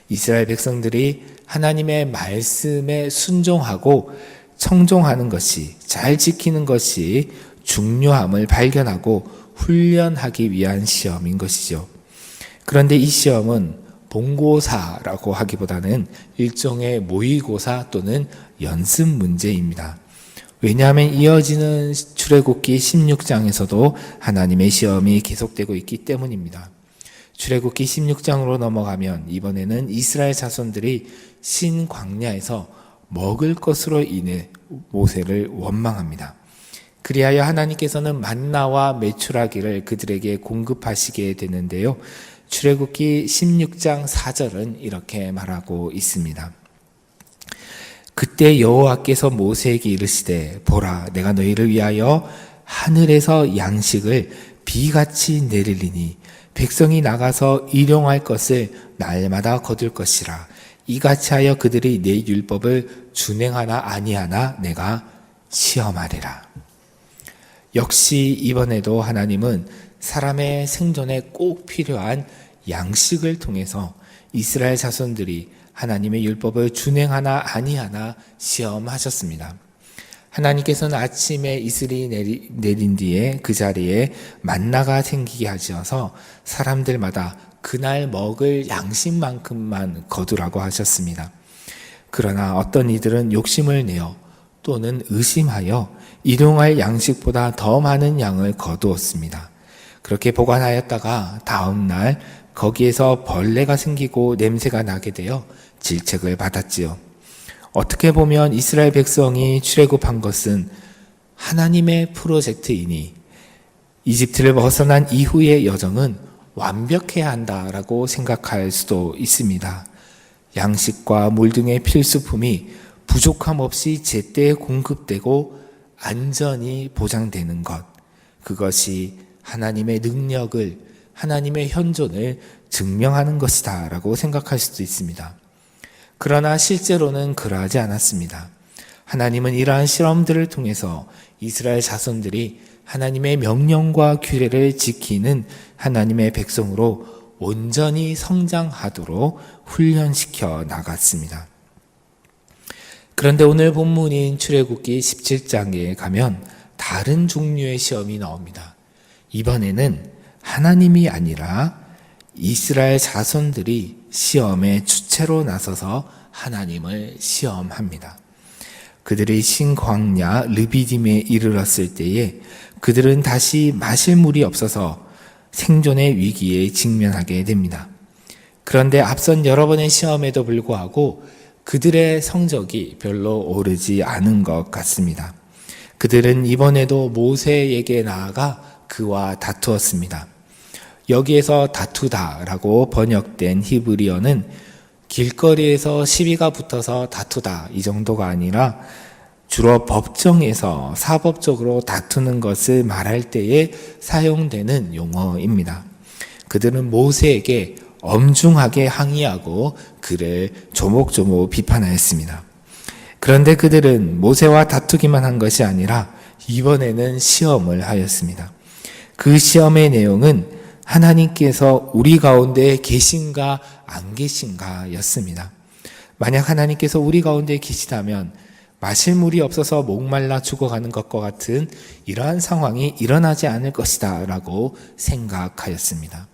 이스라엘 백성들이 하나님의 말씀에 순종하고 청종하는 것이, 잘 지키는 것이 중요함을 발견하고 훈련하기 위한 시험인 것이죠. 그런데 이 시험은 본고사라고 하기보다는 일종의 모의고사 또는 연습 문제입니다. 왜냐하면 이어지는 출애굽기 16장에서도 하나님의 시험이 계속되고 있기 때문입니다. 출애굽기 16장으로 넘어가면 이번에는 이스라엘 자손들이 신광야에서 먹을 것으로 인해 모세를 원망합니다. 그리하여 하나님께서는 만나와 메추라기를 그들에게 공급하시게 되는데요. 출애굽기 16장 4절은 이렇게 말하고 있습니다. 그때 여호와께서 모세에게 이르시되 보라 내가 너희를 위하여 하늘에서 양식을 비같이 내리리니 백성이 나가서 일용할 것을 날마다 거둘 것이라. 이같이 하여 그들이 내 율법을 준행하나 아니하나 내가 시험하리라. 역시 이번에도 하나님은 사람의 생존에 꼭 필요한 양식을 통해서 이스라엘 자손들이 하나님의 율법을 준행하나 아니하나 시험하셨습니다. 하나님께서는 아침에 이슬이 내린 뒤에 그 자리에 만나가 생기게 하셔서 사람들마다 그날 먹을 양식만큼만 거두라고 하셨습니다. 그러나 어떤 이들은 욕심을 내어 또는 의심하여 일용할 양식보다 더 많은 양을 거두었습니다. 그렇게 보관하였다가 다음 날 거기에서 벌레가 생기고 냄새가 나게 되어 질책을 받았지요. 어떻게 보면 이스라엘 백성이 출애굽한 것은 하나님의 프로젝트이니 이집트를 벗어난 이후의 여정은 완벽해야 한다라고 생각할 수도 있습니다. 양식과 물 등의 필수품이 부족함 없이 제때 공급되고 안전이 보장되는 것, 그것이 하나님의 능력을, 하나님의 현존을 증명하는 것이다 라고 생각할 수도 있습니다. 그러나 실제로는 그러하지 않았습니다. 하나님은 이러한 실험들을 통해서 이스라엘 자손들이 하나님의 명령과 규례를 지키는 하나님의 백성으로 온전히 성장하도록 훈련시켜 나갔습니다. 그런데 오늘 본문인 출애굽기 17장에 가면 다른 종류의 시험이 나옵니다. 이번에는 하나님이 아니라 이스라엘 자손들이 시험의 주체로 나서서 하나님을 시험합니다. 그들이 신광야 르비딤에 이르렀을 때에 그들은 다시 마실 물이 없어서 생존의 위기에 직면하게 됩니다. 그런데 앞선 여러 번의 시험에도 불구하고 그들의 성적이 별로 오르지 않은 것 같습니다. 그들은 이번에도 모세에게 나아가 그와 다투었습니다. 여기에서 다투다라고 번역된 히브리어는 길거리에서 시비가 붙어서 다투다 이 정도가 아니라 주로 법정에서 사법적으로 다투는 것을 말할 때에 사용되는 용어입니다. 그들은 모세에게 엄중하게 항의하고 그를 조목조목 비판하였습니다. 그런데 그들은 모세와 다투기만 한 것이 아니라 이번에는 시험을 하였습니다. 그 시험의 내용은 하나님께서 우리 가운데 계신가 안 계신가 였습니다. 만약 하나님께서 우리 가운데 계시다면 마실 물이 없어서 목말라 죽어가는 것과 같은 이러한 상황이 일어나지 않을 것이다 라고 생각하였습니다.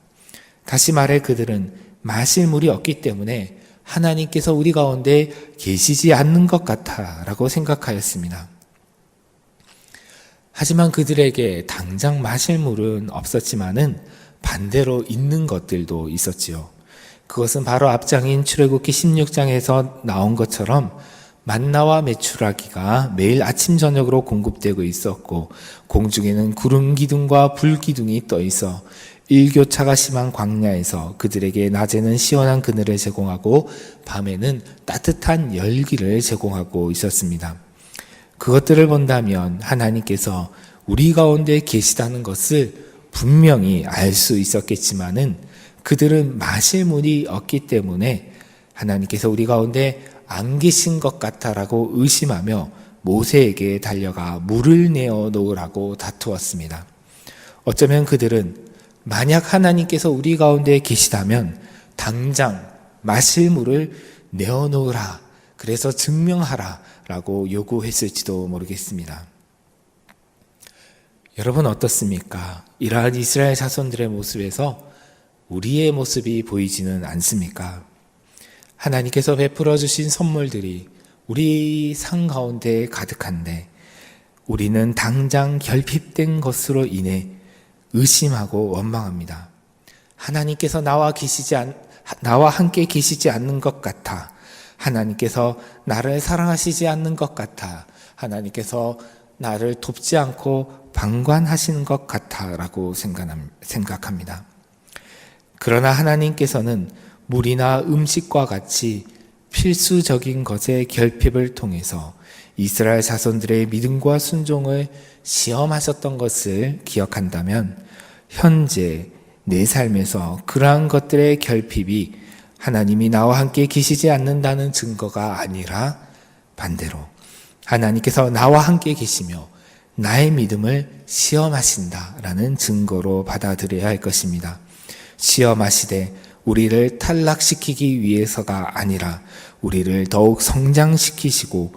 다시 말해 그들은 마실 물이 없기 때문에 하나님께서 우리 가운데 계시지 않는 것 같아 라고 생각하였습니다. 하지만 그들에게 당장 마실 물은 없었지만은 반대로 있는 것들도 있었지요. 그것은 바로 앞장인 출애굽기 16장에서 나온 것처럼 만나와 메추라기가 매일 아침 저녁으로 공급되고 있었고 공중에는 구름 기둥과 불 기둥이 떠 있어 일교차가 심한 광야에서 그들에게 낮에는 시원한 그늘을 제공하고 밤에는 따뜻한 열기를 제공하고 있었습니다. 그것들을 본다면 하나님께서 우리 가운데 계시다는 것을 분명히 알 수 있었겠지만은 그들은 마실 물이 없기 때문에 하나님께서 우리 가운데 안 계신 것 같다라고 의심하며 모세에게 달려가 물을 내어 놓으라고 다투었습니다. 어쩌면 그들은 만약 하나님께서 우리 가운데 계시다면 당장 마실 물을 내어 놓으라, 그래서 증명하라 라고 요구했을지도 모르겠습니다. 여러분 어떻습니까? 이러한 이스라엘 자손들의 모습에서 우리의 모습이 보이지는 않습니까? 하나님께서 베풀어 주신 선물들이 우리 상 가운데 가득한데 우리는 당장 결핍된 것으로 인해 의심하고 원망합니다. 하나님께서 나와 함께 계시지 않는 것 같아. 하나님께서 나를 사랑하시지 않는 것 같아. 하나님께서 나를 돕지 않고 방관하시는 것 같아 라고 생각합니다. 그러나 하나님께서는 물이나 음식과 같이 필수적인 것의 결핍을 통해서 이스라엘 자손들의 믿음과 순종을 시험하셨던 것을 기억한다면 현재 내 삶에서 그러한 것들의 결핍이 하나님이 나와 함께 계시지 않는다는 증거가 아니라 반대로 하나님께서 나와 함께 계시며 나의 믿음을 시험하신다라는 증거로 받아들여야 할 것입니다. 시험하시되 우리를 탈락시키기 위해서가 아니라 우리를 더욱 성장시키시고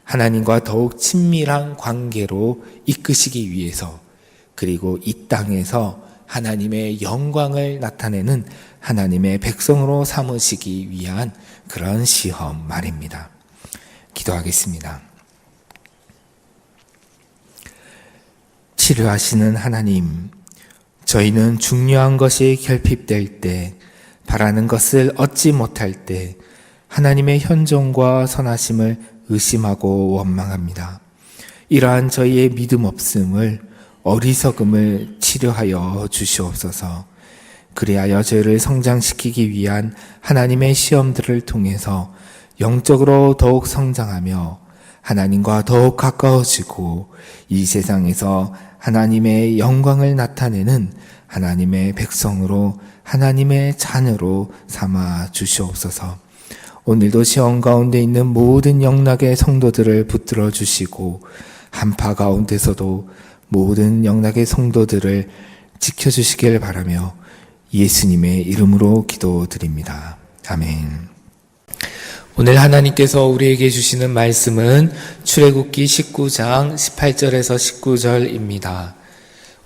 하나님과 더욱 친밀한 관계로 이끄시기 위해서, 그리고 이 땅에서 하나님의 영광을 나타내는 하나님의 백성으로 삼으시기 위한 그런 시험 말입니다. 기도하겠습니다. 치료하시는 하나님, 저희는 중요한 것이 결핍될 때, 바라는 것을 얻지 못할 때 하나님의 현존과 선하심을 의심하고 원망합니다. 이러한 저희의 믿음 없음을, 어리석음을 치료하여 주시옵소서. 그리하여 저희를 성장시키기 위한 하나님의 시험들을 통해서 영적으로 더욱 성장하며 하나님과 더욱 가까워지고 이 세상에서 하나님의 영광을 나타내는 하나님의 백성으로, 하나님의 자녀로 삼아 주시옵소서. 오늘도 시험 가운데 있는 모든 영락의 성도들을 붙들어 주시고 한파 가운데서도 모든 영락의 성도들을 지켜주시길 바라며 예수님의 이름으로 기도드립니다. 아멘. 오늘 하나님께서 우리에게 주시는 말씀은 출애굽기 19장 18절에서 19절입니다.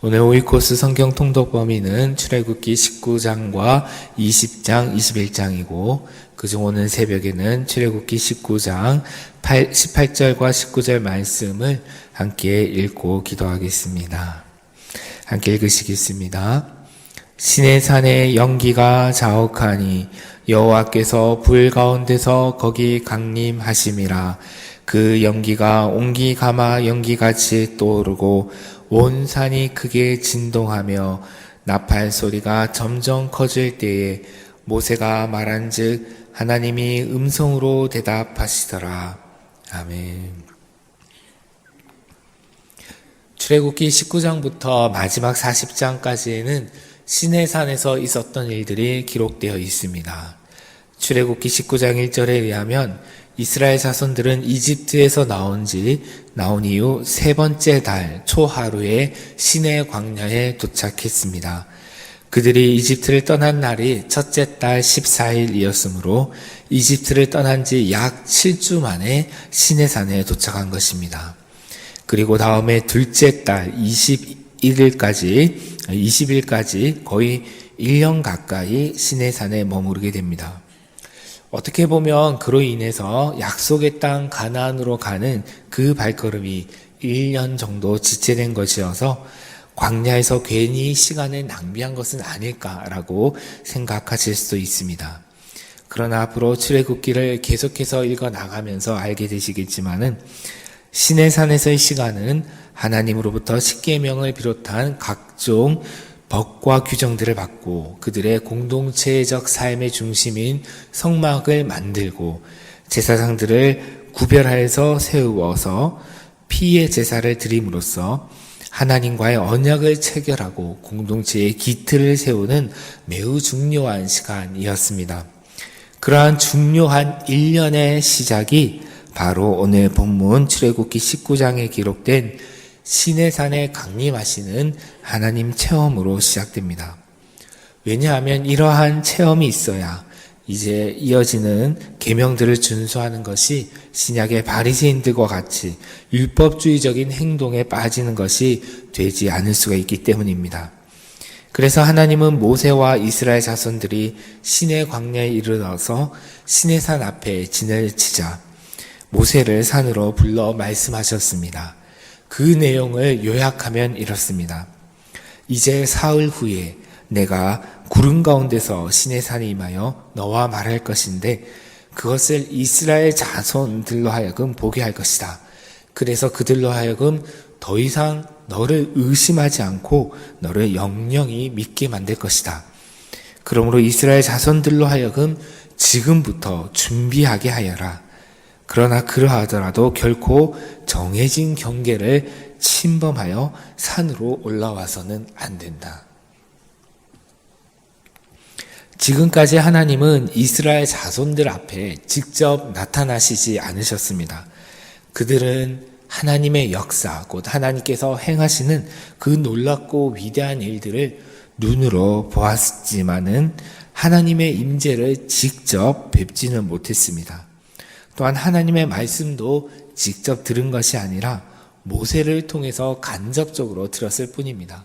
오늘 오이코스 성경 통독 범위는 출애굽기 19장과 20장, 21장이고 그중 오늘 새벽에는 출애굽기 19장 18절과 19절 말씀을 함께 읽고 기도하겠습니다. 함께 읽으시겠습니다. 시내산에 연기가 자욱하니 여호와께서 불 가운데서 거기 강림하심이라. 그 연기가 옹기 가마 연기같이 떠오르고 온 산이 크게 진동하며 나팔 소리가 점점 커질 때에 모세가 말한즉 하나님이 음성으로 대답하시더라. 아멘. 출애굽기 19장부터 마지막 40장까지에는 시내산에서 있었던 일들이 기록되어 있습니다. 출애굽기 19장 1절에 의하면 이스라엘 자손들은 이집트에서 나온 이후 세 번째 달 초하루에 시내 광야에 도착했습니다. 그들이 이집트를 떠난 날이 첫째 달 14일이었으므로 이집트를 떠난 지 약 7주 만에 시내산에 도착한 것입니다. 그리고 다음에 둘째 달 20일까지 거의 1년 가까이 시내산에 머무르게 됩니다. 어떻게 보면 그로 인해서 약속의 땅 가나안으로 가는 그 발걸음이 1년 정도 지체된 것이어서 광야에서 괜히 시간을 낭비한 것은 아닐까라고 생각하실 수도 있습니다. 그러나 앞으로 출애굽기를 계속해서 읽어 나가면서 알게 되시겠지만은 시내산에서의 시간은 하나님으로부터 십계명을 비롯한 각종 법과 규정들을 받고 그들의 공동체적 삶의 중심인 성막을 만들고 제사장들을 구별하여서 세우어서 피의 제사를 드림으로써 하나님과의 언약을 체결하고 공동체의 기틀을 세우는 매우 중요한 시간이었습니다. 그러한 중요한 1년의 시작이 바로 오늘 본문 출애굽기 19장에 기록된 시내산에 강림하시는 하나님 체험으로 시작됩니다. 왜냐하면 이러한 체험이 있어야 이제 이어지는 계명들을 준수하는 것이 신약의 바리새인들과 같이 율법주의적인 행동에 빠지는 것이 되지 않을 수가 있기 때문입니다. 그래서 하나님은 모세와 이스라엘 자손들이 시내 광야에 이르러서 시내산 앞에 진을 치자 모세를 산으로 불러 말씀하셨습니다. 그 내용을 요약하면 이렇습니다. 이제 사흘 후에 내가 구름 가운데서 시내산에 임하여 너와 말할 것인데 그것을 이스라엘 자손들로 하여금 보게 할 것이다. 그래서 그들로 하여금 더 이상 너를 의심하지 않고 너를 영영히 믿게 만들 것이다. 그러므로 이스라엘 자손들로 하여금 지금부터 준비하게 하여라. 그러나 그러하더라도 결코 정해진 경계를 침범하여 산으로 올라와서는 안 된다. 지금까지 하나님은 이스라엘 자손들 앞에 직접 나타나시지 않으셨습니다. 그들은 하나님의 역사, 곧 하나님께서 행하시는 그 놀랍고 위대한 일들을 눈으로 보았지만은 하나님의 임재를 직접 뵙지는 못했습니다. 또한 하나님의 말씀도 직접 들은 것이 아니라 모세를 통해서 간접적으로 들었을 뿐입니다.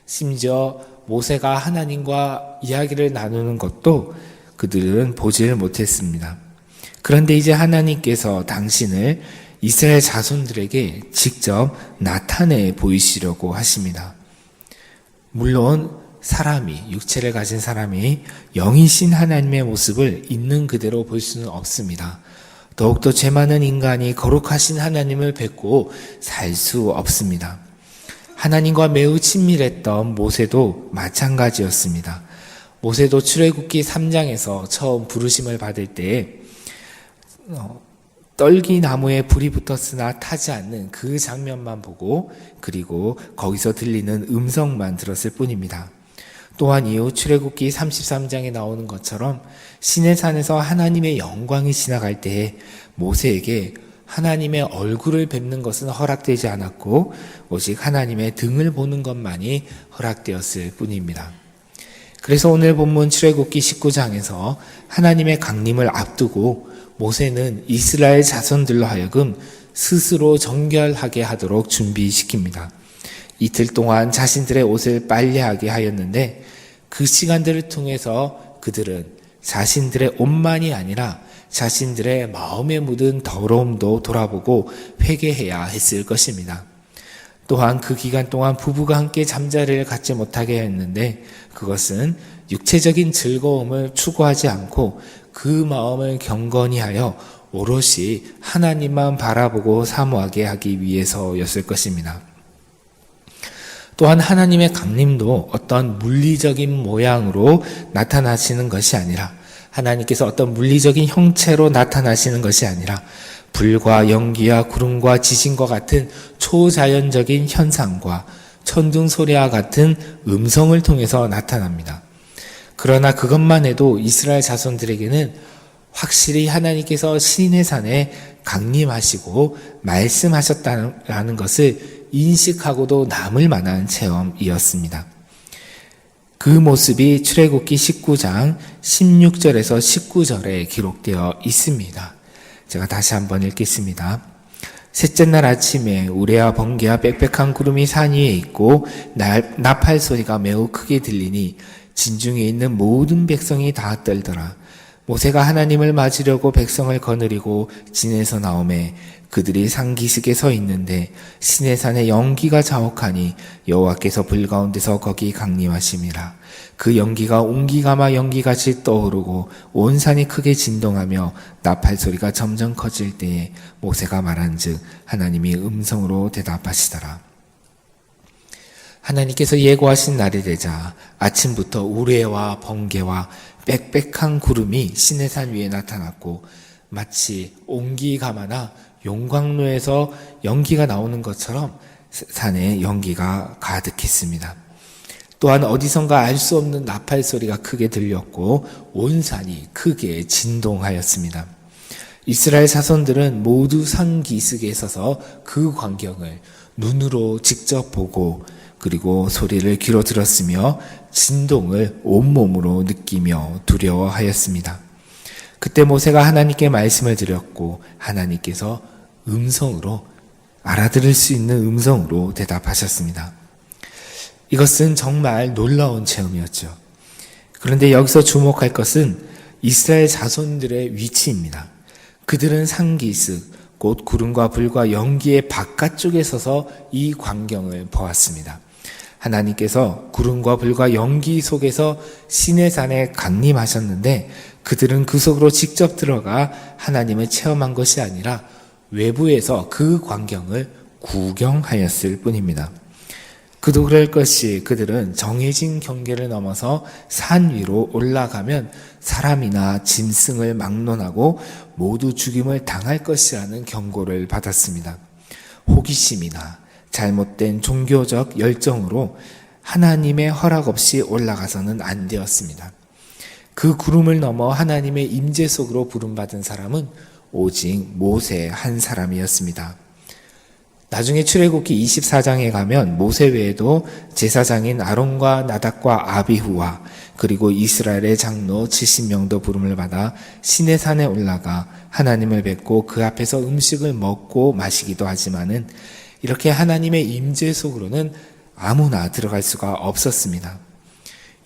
심지어 모세가 하나님과 이야기를 나누는 것도 그들은 보지를 못했습니다. 그런데 이제 하나님께서 당신을 이스라엘 자손들에게 직접 나타내 보이시려고 하십니다. 물론 육체를 가진 사람이 영이신 하나님의 모습을 있는 그대로 볼 수는 없습니다. 더욱더 죄 많은 인간이 거룩하신 하나님을 뵙고 살 수 없습니다. 하나님과 매우 친밀했던 모세도 마찬가지였습니다. 모세도 출애굽기 3장에서 처음 부르심을 받을 때에 떨기 나무에 불이 붙었으나 타지 않는 그 장면만 보고 그리고 거기서 들리는 음성만 들었을 뿐입니다. 또한 이후 출애굽기 33장에 나오는 것처럼 시내산에서 하나님의 영광이 지나갈 때에 모세에게 하나님의 얼굴을 뵙는 것은 허락되지 않았고 오직 하나님의 등을 보는 것만이 허락되었을 뿐입니다. 그래서 오늘 본문 출애굽기 19장에서 하나님의 강림을 앞두고 모세는 이스라엘 자손들로 하여금 스스로 정결하게 하도록 준비시킵니다. 이틀 동안 자신들의 옷을 빨래하게 하였는데 그 시간들을 통해서 그들은 자신들의 옷만이 아니라 자신들의 마음에 묻은 더러움도 돌아보고 회개해야 했을 것입니다. 또한 그 기간 동안 부부가 함께 잠자리를 갖지 못하게 했는데 그것은 육체적인 즐거움을 추구하지 않고 그 마음을 경건히 하여 오롯이 하나님만 바라보고 사모하게 하기 위해서였을 것입니다. 또한 하나님의 강림도 어떤 물리적인 모양으로 나타나시는 것이 아니라 하나님께서 어떤 물리적인 형체로 나타나시는 것이 아니라 불과 연기와 구름과 지진과 같은 초자연적인 현상과 천둥 소리와 같은 음성을 통해서 나타납니다. 그러나 그것만 해도 이스라엘 자손들에게는 확실히 하나님께서 시내산에 강림하시고 말씀하셨다는 것을 인식하고도 남을 만한 체험이었습니다. 그 모습이 출애굽기 19장 16절에서 19절에 기록되어 있습니다. 제가 다시 한번 읽겠습니다. 셋째 날 아침에 우레와 번개와 빽빽한 구름이 산 위에 있고 나팔 소리가 매우 크게 들리니 진중에 있는 모든 백성이 다 떨더라. 모세가 하나님을 맞으려고 백성을 거느리고 진에서 나오매 그들이 상기슭에 서 있는데 시내산에 연기가 자욱하니 여호와께서 불 가운데서 거기 강림하심이라. 그 연기가 옹기가마 연기같이 떠오르고 온 산이 크게 진동하며 나팔 소리가 점점 커질 때에 모세가 말한즉 하나님이 음성으로 대답하시더라. 하나님께서 예고하신 날이 되자 아침부터 우레와 번개와 빽빽한 구름이 시내산 위에 나타났고 마치 옹기가마나 용광로에서 연기가 나오는 것처럼 산에 연기가 가득했습니다. 또한 어디선가 알 수 없는 나팔 소리가 크게 들렸고 온 산이 크게 진동하였습니다. 이스라엘 자손들은 모두 상기슭에 서서 그 광경을 눈으로 직접 보고 그리고 소리를 귀로 들었으며 진동을 온몸으로 느끼며 두려워하였습니다. 그때 모세가 하나님께 말씀을 드렸고 하나님께서 음성으로 알아들을 수 있는 음성으로 대답하셨습니다. 이것은 정말 놀라운 체험이었죠. 그런데 여기서 주목할 것은 이스라엘 자손들의 위치입니다. 그들은 상기슭, 곧 구름과 불과 연기의 바깥쪽에 서서 이 광경을 보았습니다. 하나님께서 구름과 불과 연기 속에서 시내산에 강림하셨는데 그들은 그 속으로 직접 들어가 하나님을 체험한 것이 아니라 외부에서 그 광경을 구경하였을 뿐입니다. 그도 그럴 것이 그들은 정해진 경계를 넘어서 산 위로 올라가면 사람이나 짐승을 막론하고 모두 죽임을 당할 것이라는 경고를 받았습니다. 호기심이나 잘못된 종교적 열정으로 하나님의 허락 없이 올라가서는 안 되었습니다. 그 구름을 넘어 하나님의 임재 속으로 부름받은 사람은 오직 모세 한 사람이었습니다. 나중에 출애굽기 24장에 가면 모세 외에도 제사장인 아론과 나답과 아비후와 그리고 이스라엘의 장로 70명도 부름을 받아 시내산에 올라가 하나님을 뵙고 그 앞에서 음식을 먹고 마시기도 하지만은 이렇게 하나님의 임재 속으로는 아무나 들어갈 수가 없었습니다.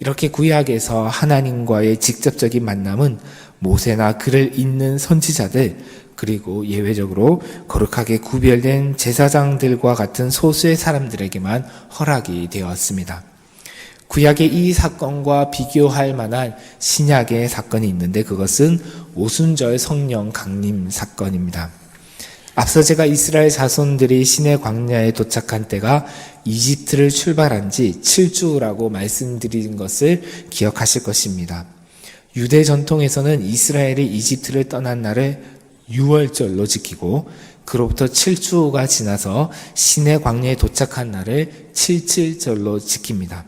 이렇게 구약에서 하나님과의 직접적인 만남은 모세나 그를 잇는 선지자들 그리고 예외적으로 거룩하게 구별된 제사장들과 같은 소수의 사람들에게만 허락이 되었습니다. 구약의 이 사건과 비교할 만한 신약의 사건이 있는데 그것은 오순절 성령 강림 사건입니다. 앞서 제가 이스라엘 자손들이 시내 광야에 도착한 때가 이집트를 출발한 지 7주라고 말씀드린 것을 기억하실 것입니다. 유대 전통에서는 이스라엘이 이집트를 떠난 날을 유월절로 지키고 그로부터 7주가 지나서 시내 광야에 도착한 날을 77절로 지킵니다.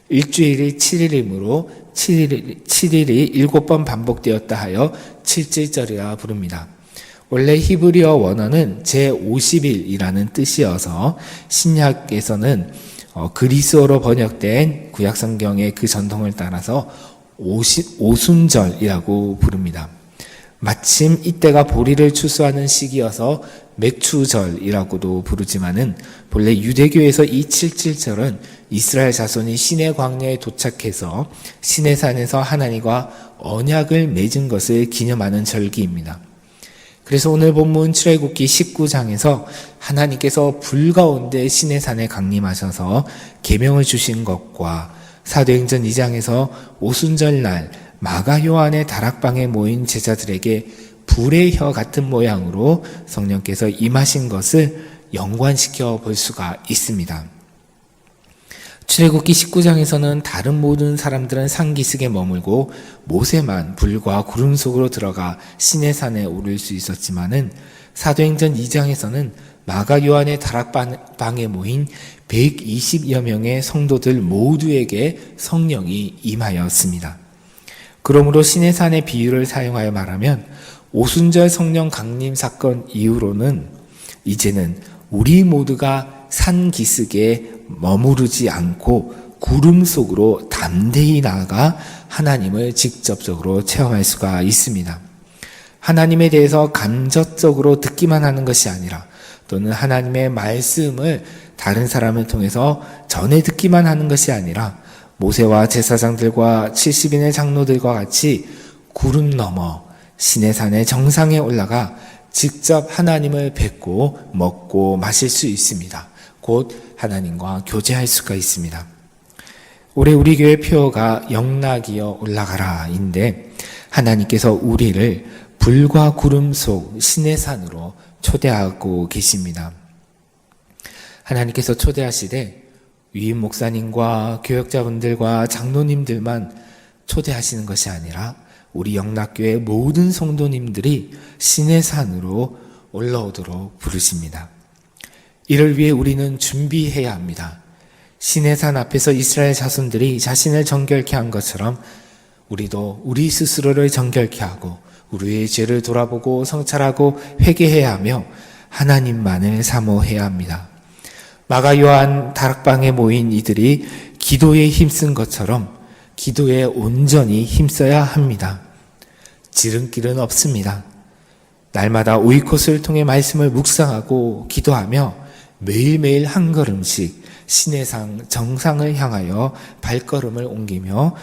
일주일이 7일이므로 7일이 7번 반복되었다 하여 77절이라 부릅니다. 원래 히브리어 원어는 제50일이라는 뜻이어서 신약에서는 그리스어로 번역된 구약성경의 그 전통을 따라서 오순절이라고 부릅니다. 마침 이때가 보리를 추수하는 시기여서 맥추절이라고도 부르지만은 본래 유대교에서 이 77절은 이스라엘 자손이 시내 광야에 도착해서 시내산에서 하나님과 언약을 맺은 것을 기념하는 절기입니다. 그래서 오늘 본문 출애굽기 19장에서 하나님께서 불 가운데 시내산에 강림하셔서 계명을 주신 것과 사도행전 2장에서 오순절날 마가 요한의 다락방에 모인 제자들에게 불의 혀 같은 모양으로 성령께서 임하신 것을 연관시켜 볼 수가 있습니다. 출애굽기 19장에서는 다른 모든 사람들은 상기슭에 머물고 모세만 불과 구름 속으로 들어가 시내산에 오를 수 있었지만은 사도행전 2장에서는 마가 요한의 다락방에 모인 120여 명의 성도들 모두에게 성령이 임하였습니다. 그러므로 시내산의 비유를 사용하여 말하면 오순절 성령 강림 사건 이후로는 이제는 우리 모두가 산 기슭에 머무르지 않고 구름 속으로 담대히 나아가 하나님을 직접적으로 체험할 수가 있습니다. 하나님에 대해서 감정적으로 듣기만 하는 것이 아니라 또는 하나님의 말씀을 다른 사람을 통해서 전해 듣기만 하는 것이 아니라 모세와 제사장들과 70인의 장로들과 같이 구름 너머 시내산의 정상에 올라가 직접 하나님을 뵙고 먹고 마실 수 있습니다. 곧 하나님과 교제할 수가 있습니다. 올해 우리 교회 표어가 영락이여 올라가라인데 하나님께서 우리를 불과 구름 속 시내산으로 초대하고 계십니다. 하나님께서 초대하시되 위임 목사님과 교역자분들과 장로님들만 초대하시는 것이 아니라 우리 영락교회 모든 성도님들이 시내산으로 올라오도록 부르십니다. 이를 위해 우리는 준비해야 합니다. 시내산 앞에서 이스라엘 자손들이 자신을 정결케 한 것처럼 우리도 우리 스스로를 정결케 하고 우리의 죄를 돌아보고 성찰하고 회개해야 하며 하나님만을 사모해야 합니다. 마가 요한 다락방에 모인 이들이 기도에 힘쓴 것처럼 기도에 온전히 힘써야 합니다. 지름길은 없습니다. 날마다 오이콧을 통해 말씀을 묵상하고 기도하며 매일매일 한 걸음씩 시내산 정상을 향하여 발걸음을 옮기며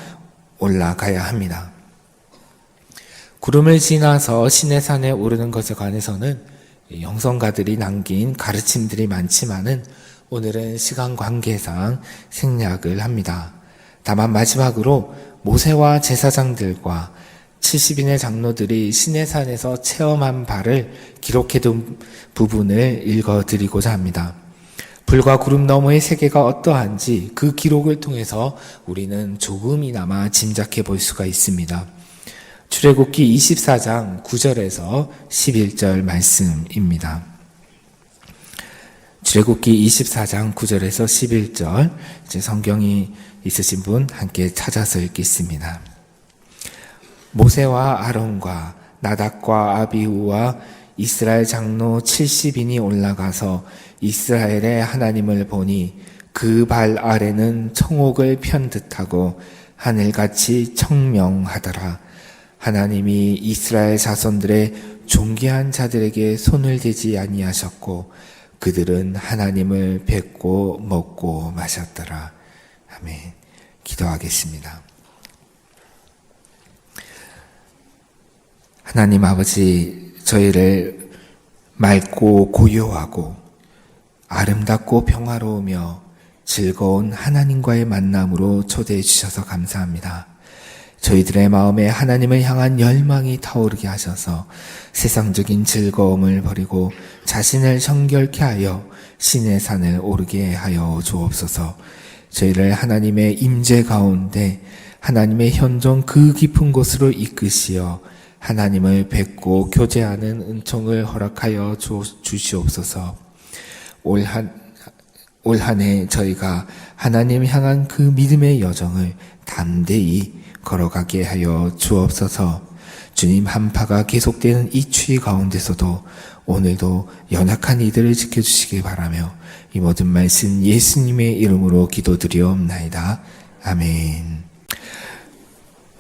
올라가야 합니다. 구름을 지나서 시내산에 오르는 것에 관해서는 영성가들이 남긴 가르침들이 많지만은 오늘은 시간 관계상 생략을 합니다. 다만 마지막으로 모세와 제사장들과 70인의 장로들이 시내산에서 체험한 바를 기록해둔 부분을 읽어드리고자 합니다. 불과 구름 너머의 세계가 어떠한지 그 기록을 통해서 우리는 조금이나마 짐작해 볼 수가 있습니다. 출애굽기 24장 9절에서 11절 말씀입니다. 출애굽기 24장 9절에서 11절, 이제 성경이 있으신 분 함께 찾아서 읽겠습니다. 모세와 아론과 나답과 아비후와 이스라엘 장로 70인이 올라가서 이스라엘의 하나님을 보니 그 발 아래는 청옥을 편 듯하고 하늘같이 청명하더라. 하나님이 이스라엘 자손들의 존귀한 자들에게 손을 대지 아니하셨고 그들은 하나님을 뵙고 먹고 마셨더라. 아멘. 기도하겠습니다. 하나님 아버지, 저희를 맑고 고요하고 아름답고 평화로우며 즐거운 하나님과의 만남으로 초대해 주셔서 감사합니다. 저희들의 마음에 하나님을 향한 열망이 타오르게 하셔서 세상적인 즐거움을 버리고 자신을 정결케 하여 신의 산을 오르게 하여 주옵소서. 저희를 하나님의 임재 가운데 하나님의 현존 그 깊은 곳으로 이끄시어 하나님을 뵙고 교제하는 은총을 허락하여 주시옵소서. 올 한 해 저희가 하나님 향한 그 믿음의 여정을 담대히 걸어가게 하여 주옵소서. 주님, 한파가 계속되는 이 추위 가운데서도 오늘도 연약한 이들을 지켜주시기 바라며 이 모든 말씀 예수님의 이름으로 기도드리옵나이다. 아멘.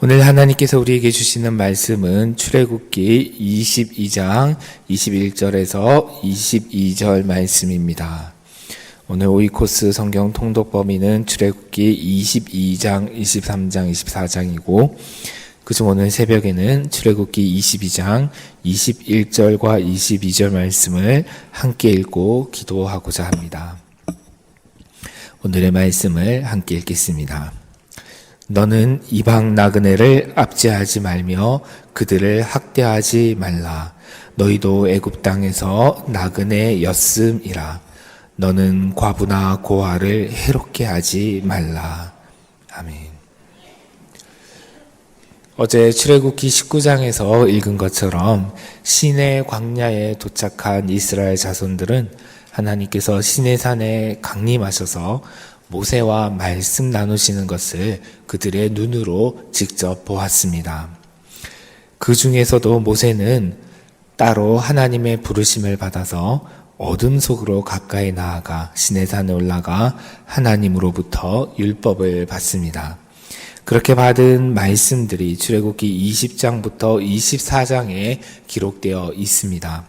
오늘 하나님께서 우리에게 주시는 말씀은 출애굽기 22장 21절에서 22절 말씀입니다. 오늘 오이코스 성경 통독 범위는 출애굽기 22장, 23장, 24장이고 그중 오늘 새벽에는 출애굽기 22장 21절과 22절 말씀을 함께 읽고 기도하고자 합니다. 오늘의 말씀을 함께 읽겠습니다. 너는 이방 나그네를 압제하지 말며 그들을 학대하지 말라. 너희도 애굽 땅에서 나그네였음이라. 너는 과부나 고아를 해롭게 하지 말라. 아멘. 어제 출애굽기 19장에서 읽은 것처럼 시내 광야에 도착한 이스라엘 자손들은 하나님께서 시내산에 강림하셔서 모세와 말씀 나누시는 것을 그들의 눈으로 직접 보았습니다. 그 중에서도 모세는 따로 하나님의 부르심을 받아서 어둠 속으로 가까이 나아가 시내산에 올라가 하나님으로부터 율법을 받습니다. 그렇게 받은 말씀들이 출애굽기 20장부터 24장에 기록되어 있습니다.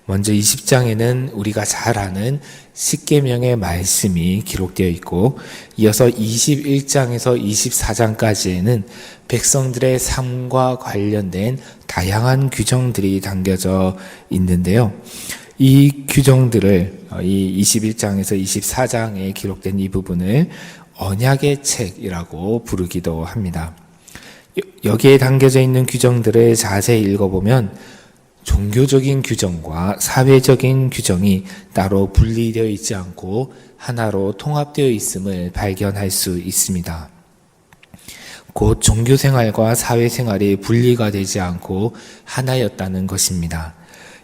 먼저 20장에는 우리가 잘 아는 십계명의 말씀이 기록되어 있고, 이어서 21장에서 24장까지에는 백성들의 삶과 관련된 다양한 규정들이 담겨져 있는데요. 이 규정들을 이 21장에서 24장에 기록된 이 부분을 언약의 책이라고 부르기도 합니다. 여기에 담겨져 있는 규정들을 자세히 읽어보면 종교적인 규정과 사회적인 규정이 따로 분리되어 있지 않고 하나로 통합되어 있음을 발견할 수 있습니다. 곧 종교생활과 사회생활이 분리가 되지 않고 하나였다는 것입니다.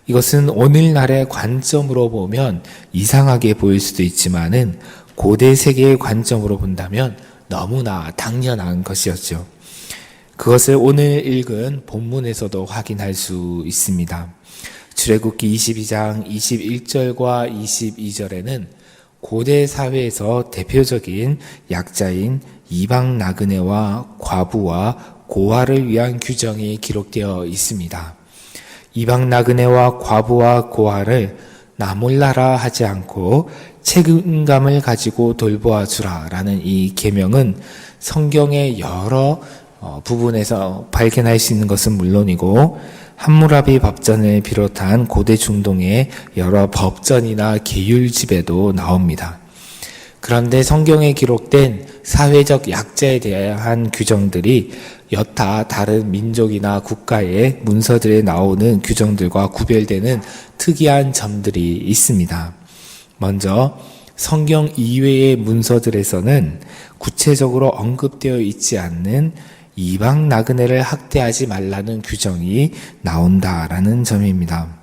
이것은 오늘날의 관점으로 보면 이상하게 보일 수도 있지만은 고대 세계의 관점으로 본다면 너무나 당연한 것이었죠. 그것을 오늘 읽은 본문에서도 확인할 수 있습니다. 출애굽기 22장 21절과 22절에는 고대 사회에서 대표적인 약자인 이방 나그네와 과부와 고아를 위한 규정이 기록되어 있습니다. 이방 나그네와 과부와 고아를 나 몰라라 하지 않고 책임감을 가지고 돌보아 주라 라는 이 계명은 성경의 여러 부분에서 발견할 수 있는 것은 물론이고 함무라비 법전을 비롯한 고대 중동의 여러 법전이나 계율집에도 나옵니다. 그런데 성경에 기록된 사회적 약자에 대한 규정들이 여타 다른 민족이나 국가의 문서들에 나오는 규정들과 구별되는 특이한 점들이 있습니다. 먼저 성경 이외의 문서들에서는 구체적으로 언급되어 있지 않는 이방 나그네를 학대하지 말라는 규정이 나온다라는 점입니다.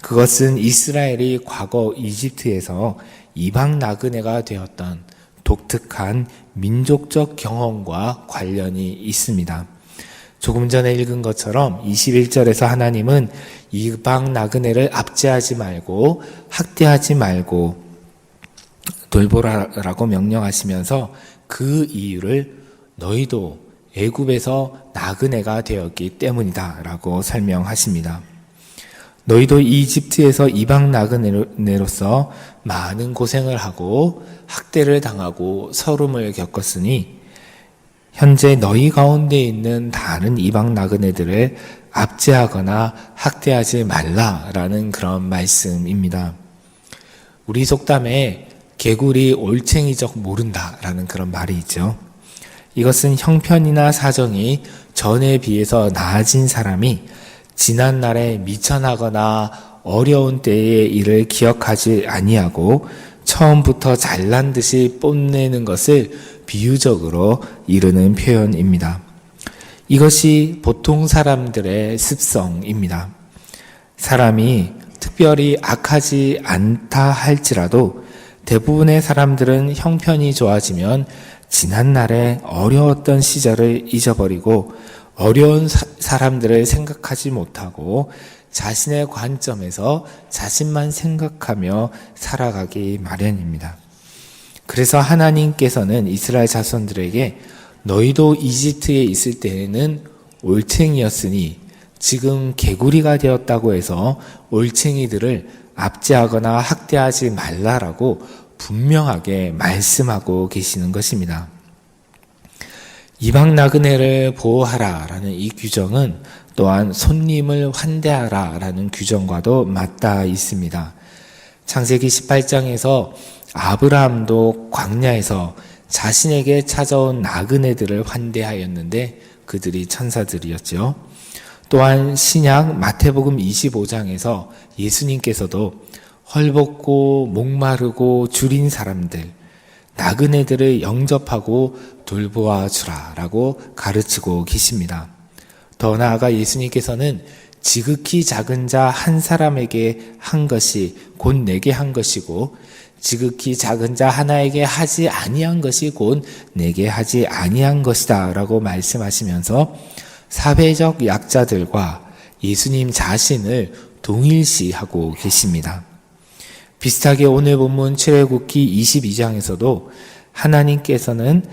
그것은 이스라엘이 과거 이집트에서 이방 나그네가 되었던 독특한 민족적 경험과 관련이 있습니다. 조금 전에 읽은 것처럼 21절에서 하나님은 이방 나그네를 압제하지 말고 학대하지 말고 돌보라라고 명령하시면서 그 이유를 너희도 애굽에서 나그네가 되었기 때문이다라고 설명하십니다. 너희도 이집트에서 이방 나그네로서 많은 고생을 하고 학대를 당하고 서름을 겪었으니 현재 너희 가운데 있는 다른 이방 나그네들을 압제하거나 학대하지 말라라는 그런 말씀입니다. 우리 속담에 개구리 올챙이적 모른다라는 그런 말이 있죠. 이것은 형편이나 사정이 전에 비해서 나아진 사람이 지난날에 미천하거나 어려운 때의 일을 기억하지 아니하고 처음부터 잘난 듯이 뽐내는 것을 비유적으로 이르는 표현입니다. 이것이 보통 사람들의 습성입니다. 사람이 특별히 악하지 않다 할지라도 대부분의 사람들은 형편이 좋아지면 지난날에 어려웠던 시절을 잊어버리고 어려운 사람들을 생각하지 못하고 자신의 관점에서 자신만 생각하며 살아가기 마련입니다. 그래서 하나님께서는 이스라엘 자손들에게 너희도 이집트에 있을 때에는 올챙이였으니 지금 개구리가 되었다고 해서 올챙이들을 압제하거나 학대하지 말라라고 분명하게 말씀하고 계시는 것입니다. 이방 나그네를 보호하라라는 이 규정은 또한 손님을 환대하라라는 규정과도 맞닿아 있습니다. 창세기 18장에서 아브라함도 광야에서 자신에게 찾아온 나그네들을 환대하였는데 그들이 천사들이었죠. 또한 신약 마태복음 25장에서 예수님께서도 헐벗고 목마르고 줄인 사람들, 나그네들을 영접하고 돌보아 주라라고 가르치고 계십니다. 더 나아가 예수님께서는 지극히 작은 자 한 사람에게 한 것이 곧 내게 한 것이고 지극히 작은 자 하나에게 하지 아니한 것이 곧 내게 하지 아니한 것이다 라고 말씀하시면서 사회적 약자들과 예수님 자신을 동일시하고 계십니다. 비슷하게 오늘 본문 출애굽기 22장에서도 하나님께서는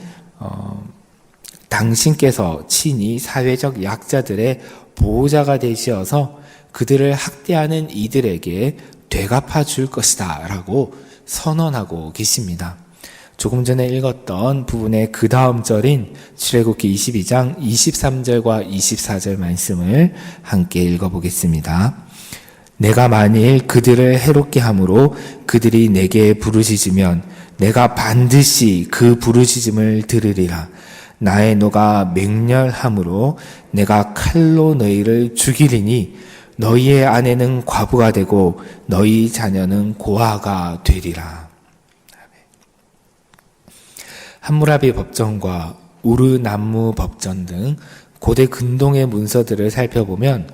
당신께서 친히 사회적 약자들의 보호자가 되시어서 그들을 학대하는 이들에게 되갚아 줄 것이다 라고 선언하고 계십니다. 조금 전에 읽었던 부분의 그 다음 절인 출애굽기 22장 23절과 24절 말씀을 함께 읽어보겠습니다. 내가 만일 그들을 해롭게 함으로 그들이 내게 부르짖으면 내가 반드시 그 부르짖음을 들으리라. 나의 노가 맹렬함으로 내가 칼로 너희를 죽이리니 너희의 아내는 과부가 되고 너희 자녀는 고아가 되리라. 함무라비 법전과 우르남무 법전 등 고대 근동의 문서들을 살펴보면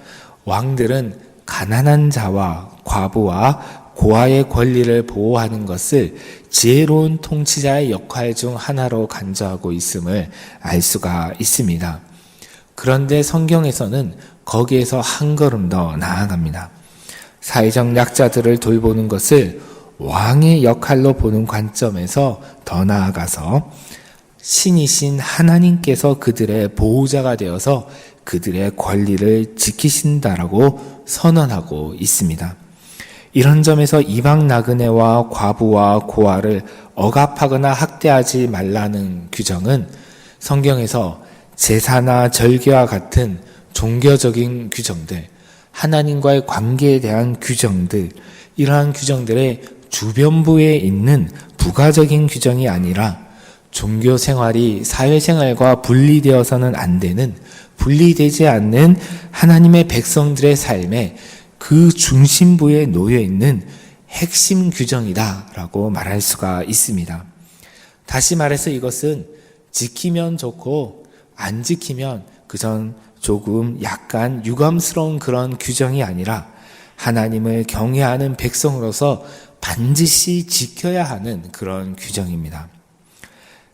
왕들은 가난한 자와 과부와 고아의 권리를 보호하는 것을 지혜로운 통치자의 역할 중 하나로 간주하고 있음을 알 수가 있습니다. 그런데 성경에서는 거기에서 한 걸음 더 나아갑니다. 사회적 약자들을 돌보는 것을 왕의 역할로 보는 관점에서 더 나아가서 신이신 하나님께서 그들의 보호자가 되어서 그들의 권리를 지키신다라고 선언하고 있습니다. 이런 점에서 이방 나그네와 과부와 고아를 억압하거나 학대하지 말라는 규정은 성경에서 제사나 절기와 같은 종교적인 규정들, 하나님과의 관계에 대한 규정들, 이러한 규정들의 주변부에 있는 부가적인 규정이 아니라 종교 생활이 사회생활과 분리되어서는 안 되는, 분리되지 않는 하나님의 백성들의 삶에 그 중심부에 놓여 있는 핵심 규정이다라고 말할 수가 있습니다. 다시 말해서 이것은 지키면 좋고 안 지키면 그전 조금 약간 유감스러운 그런 규정이 아니라 하나님을 경외하는 백성으로서 반드시 지켜야 하는 그런 규정입니다.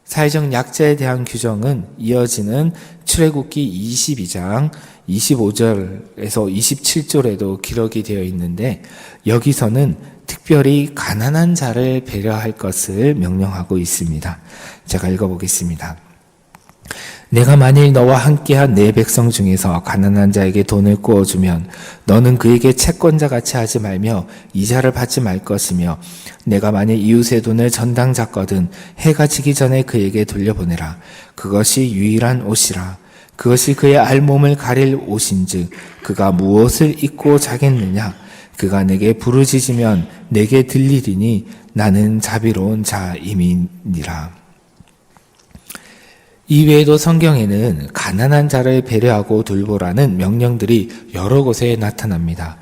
사회적 약자에 대한 규정은 이어지는 출애굽기 22장 25절에서 27절에도 기록이 되어 있는데 여기서는 특별히 가난한 자를 배려할 것을 명령하고 있습니다. 제가 읽어보겠습니다. 내가 만일 너와 함께한 내 백성 중에서 가난한 자에게 돈을 꾸어주면 너는 그에게 채권자같이 하지 말며 이자를 받지 말 것이며 내가 만일 이웃의 돈을 전당 잡거든 해가 지기 전에 그에게 돌려보내라. 그것이 유일한 옷이라. 그것이 그의 알몸을 가릴 옷인즉 그가 무엇을 입고 자겠느냐. 그가 내게 부르짖으면 내게 들리리니 나는 자비로운 자임이니라. 이외에도 성경에는 가난한 자를 배려하고 돌보라는 명령들이 여러 곳에 나타납니다.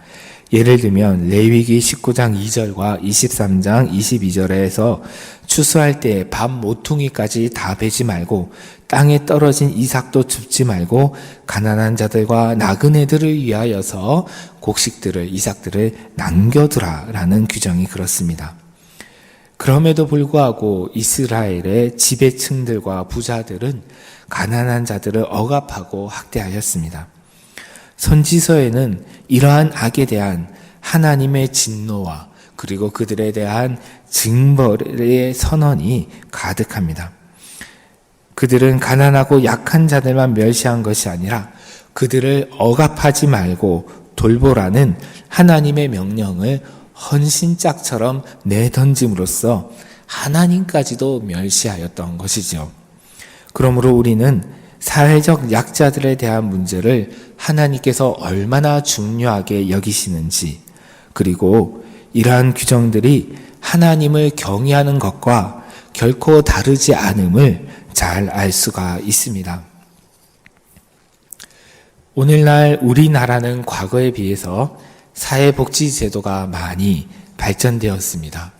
예를 들면 레위기 19장 2절과 23장 22절에서 추수할 때 밥 모퉁이까지 다 베지 말고 땅에 떨어진 이삭도 줍지 말고 가난한 자들과 나그네들을 위하여서 곡식들을 이삭들을 남겨두라라는 규정이 그렇습니다. 그럼에도 불구하고 이스라엘의 지배층들과 부자들은 가난한 자들을 억압하고 학대하였습니다. 선지서에는 이러한 악에 대한 하나님의 진노와 그리고 그들에 대한 징벌의 선언이 가득합니다. 그들은 가난하고 약한 자들만 멸시한 것이 아니라 그들을 억압하지 말고 돌보라는 하나님의 명령을 헌신짝처럼 내던짐으로써 하나님까지도 멸시하였던 것이죠. 그러므로 우리는 사회적 약자들에 대한 문제를 하나님께서 얼마나 중요하게 여기시는지, 그리고 이러한 규정들이 하나님을 경외하는 것과 결코 다르지 않음을 잘 알 수가 있습니다. 오늘날 우리나라는 과거에 비해서 사회복지제도가 많이 발전되었습니다.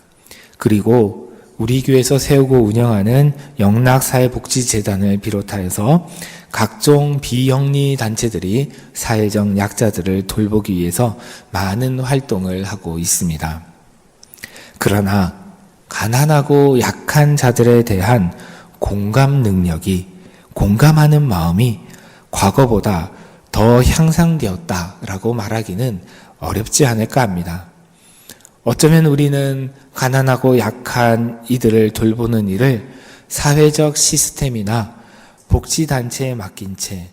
그리고 우리 교회에서 세우고 운영하는 영락사회복지재단을 비롯하여서 각종 비영리 단체들이 사회적 약자들을 돌보기 위해서 많은 활동을 하고 있습니다. 그러나 가난하고 약한 자들에 대한 공감 능력이, 공감하는 마음이 과거보다 더 향상되었다라고 말하기는 어렵지 않을까 합니다. 어쩌면 우리는 가난하고 약한 이들을 돌보는 일을 사회적 시스템이나 복지단체에 맡긴 채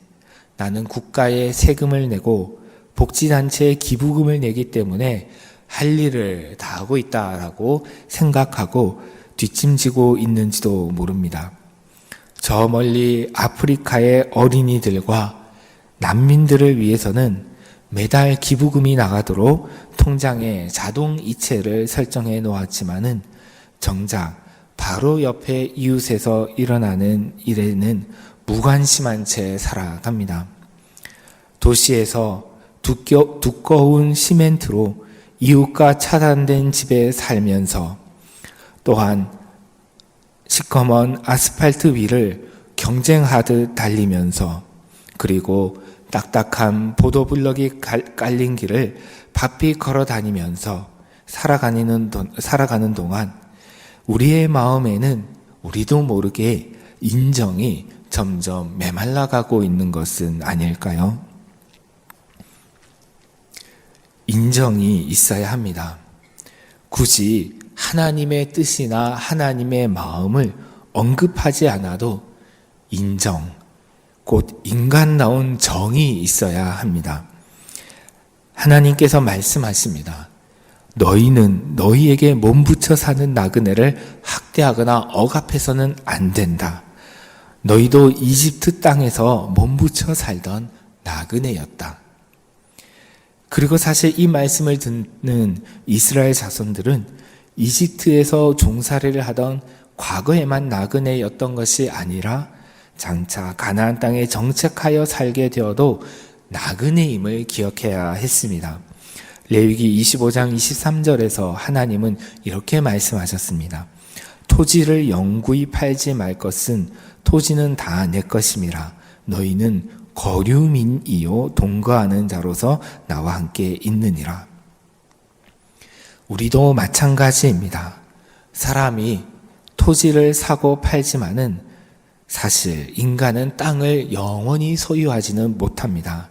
나는 국가에 세금을 내고 복지단체에 기부금을 내기 때문에 할 일을 다 하고 있다라고 생각하고 뒷짐지고 있는지도 모릅니다. 저 멀리 아프리카의 어린이들과 난민들을 위해서는 매달 기부금이 나가도록 통장에 자동 이체를 설정해 놓았지만은 정작 바로 옆에 이웃에서 일어나는 일에는 무관심한 채 살아갑니다. 도시에서 두꺼운 시멘트로 이웃과 차단된 집에 살면서 또한 시커먼 아스팔트 위를 경쟁하듯 달리면서 그리고 딱딱한 보도블럭이 깔린 길을 바삐 걸어 다니면서 살아가는 동안 우리의 마음에는 우리도 모르게 인정이 점점 메말라가고 있는 것은 아닐까요? 인정이 있어야 합니다. 굳이 하나님의 뜻이나 하나님의 마음을 언급하지 않아도 인정, 곧 인간다운 정이 있어야 합니다. 하나님께서 말씀하십니다. 너희는 너희에게 몸붙여 사는 나그네를 학대하거나 억압해서는 안 된다. 너희도 이집트 땅에서 몸붙여 살던 나그네였다. 그리고 사실 이 말씀을 듣는 이스라엘 자손들은 이집트에서 종살이를 하던 과거에만 나그네였던 것이 아니라 장차 가나안 땅에 정착하여 살게 되어도 나그네임을 기억해야 했습니다. 레위기 25장 23절에서 하나님은 이렇게 말씀하셨습니다. 토지를 영구히 팔지 말 것은 토지는 다 내 것임이라. 너희는 거류민이요 동거하는 자로서 나와 함께 있느니라. 우리도 마찬가지입니다. 사람이 토지를 사고 팔지만은 사실 인간은 땅을 영원히 소유하지는 못합니다.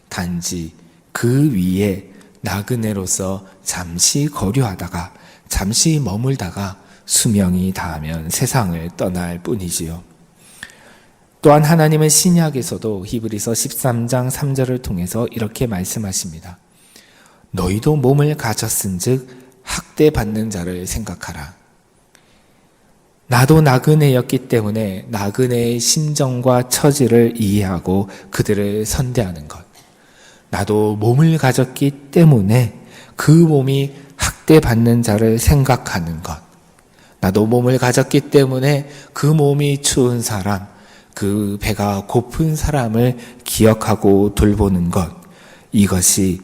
단지 그 위에 나그네로서 잠시 거류하다가 잠시 머물다가 수명이 다하면 세상을 떠날 뿐이지요. 또한 하나님은 신약에서도 히브리서 13장 3절을 통해서 이렇게 말씀하십니다. 너희도 몸을 가졌은즉 학대받는 자를 생각하라. 나도 나그네였기 때문에 나그네의 심정과 처지를 이해하고 그들을 선대하는 것. 나도 몸을 가졌기 때문에 그 몸이 학대받는 자를 생각하는 것. 나도 몸을 가졌기 때문에 그 몸이 추운 사람, 그 배가 고픈 사람을 기억하고 돌보는 것. 이것이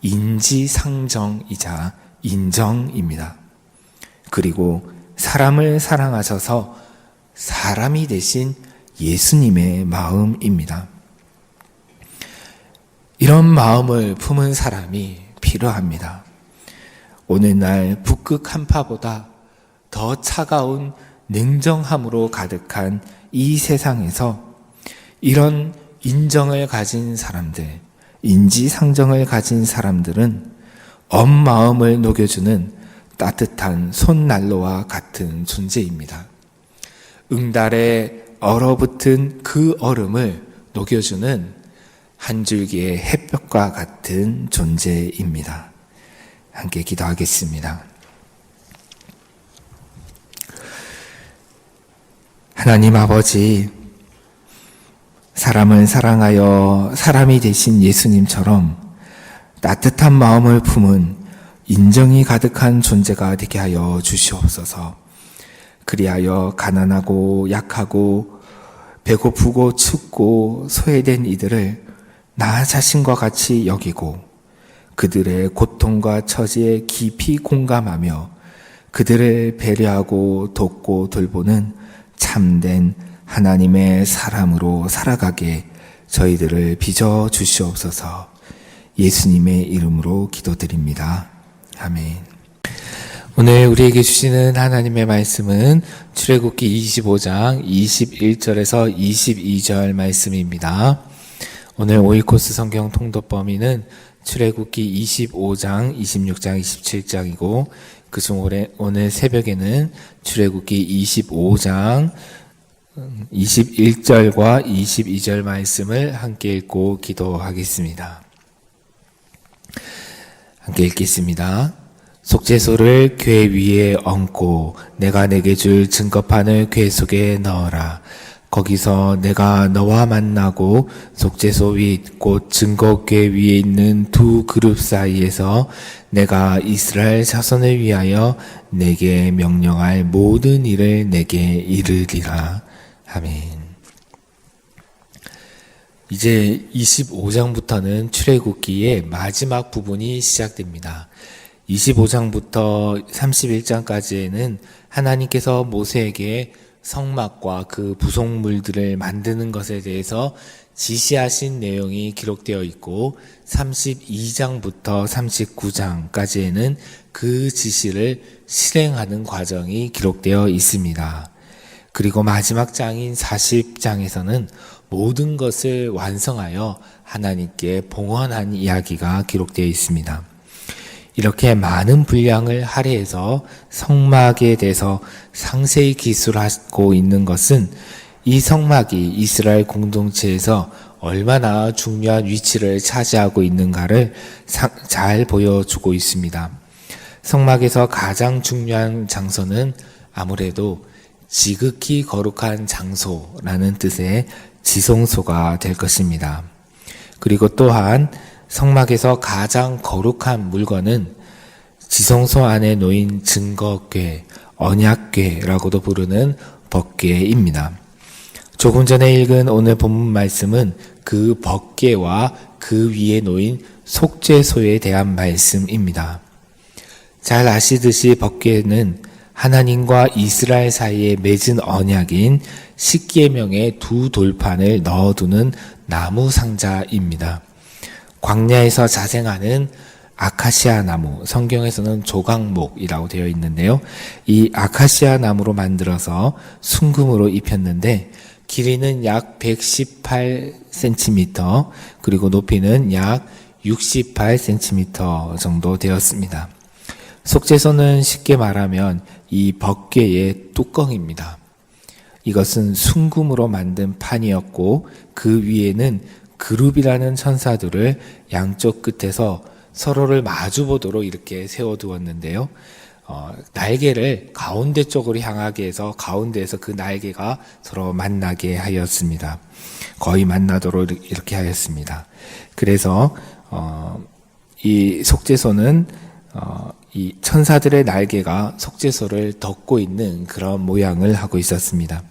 인지상정이자 인정입니다. 그리고 사람을 사랑하셔서 사람이 되신 예수님의 마음입니다. 이런 마음을 품은 사람이 필요합니다. 오늘날 북극 한파보다 더 차가운 냉정함으로 가득한 이 세상에서 이런 인정을 가진 사람들, 인지상정을 가진 사람들은 엄 마음을 녹여주는 따뜻한 손난로와 같은 존재입니다. 응달에 얼어붙은 그 얼음을 녹여주는 한 줄기의 햇볕과 같은 존재입니다. 함께 기도하겠습니다. 하나님 아버지, 사람을 사랑하여 사람이 되신 예수님처럼 따뜻한 마음을 품은 인정이 가득한 존재가 되게 하여 주시옵소서. 그리하여 가난하고 약하고 배고프고 춥고 소외된 이들을 나 자신과 같이 여기고 그들의 고통과 처지에 깊이 공감하며 그들을 배려하고 돕고 돌보는 참된 하나님의 사람으로 살아가게 저희들을 빚어 주시옵소서. 예수님의 이름으로 기도드립니다. 아멘. 오늘 우리에게 주시는 하나님의 말씀은 출애굽기 25장 21절에서 22절 말씀입니다. 오늘 오이코스 성경 통독 범위는 출애굽기 25장, 26장, 27장이고 그중 오늘 새벽에는 출애굽기 25장 21절과 22절 말씀을 함께 읽고 기도하겠습니다. 함께 읽겠습니다. 속죄소를 궤 위에 얹고 내가 내게 줄 증거판을 궤 속에 넣어라. 거기서 내가 너와 만나고 속죄소 윗 곧 증거궤 위에 있는 두 그룹 사이에서 내가 이스라엘 자손을 위하여 내게 명령할 모든 일을 내게 이르리라. 아멘. 이제 25장부터는 출애굽기의 마지막 부분이 시작됩니다. 25장부터 31장까지에는 하나님께서 모세에게 성막과 그 부속물들을 만드는 것에 대해서 지시하신 내용이 기록되어 있고 32장부터 39장까지에는 그 지시를 실행하는 과정이 기록되어 있습니다. 그리고 마지막 장인 40장에서는 모든 것을 완성하여 하나님께 봉헌한 이야기가 기록되어 있습니다. 이렇게 많은 분량을 할애해서 성막에 대해서 상세히 기술하고 있는 것은 이 성막이 이스라엘 공동체에서 얼마나 중요한 위치를 차지하고 있는가를 잘 보여주고 있습니다. 성막에서 가장 중요한 장소는 아무래도 지극히 거룩한 장소라는 뜻의 지성소가 될 것입니다. 그리고 또한 성막에서 가장 거룩한 물건은 지성소 안에 놓인 증거궤, 언약궤라고도 부르는 법궤입니다. 조금 전에 읽은 오늘 본문 말씀은 그 법궤와 그 위에 놓인 속죄소에 대한 말씀입니다. 잘 아시듯이 법궤는 하나님과 이스라엘 사이에 맺은 언약인 십계명의 두 돌판을 넣어두는 나무 상자입니다. 광야에서 자생하는 아카시아 나무, 성경에서는 조각목이라고 되어 있는데요. 이 아카시아 나무로 만들어서 순금으로 입혔는데 길이는 약 118cm 그리고 높이는 약 68cm 정도 되었습니다. 속죄소는 쉽게 말하면 이 법궤의 뚜껑입니다. 이것은 순금으로 만든 판이었고 그 위에는 그룹이라는 천사들을 양쪽 끝에서 서로를 마주보도록 이렇게 세워두었는데요. 날개를 가운데 쪽으로 향하게 해서 가운데에서 그 날개가 서로 만나게 하였습니다. 거의 만나도록 이렇게 하였습니다. 그래서 이 속죄소는 이 천사들의 날개가 속죄소를 덮고 있는 그런 모양을 하고 있었습니다.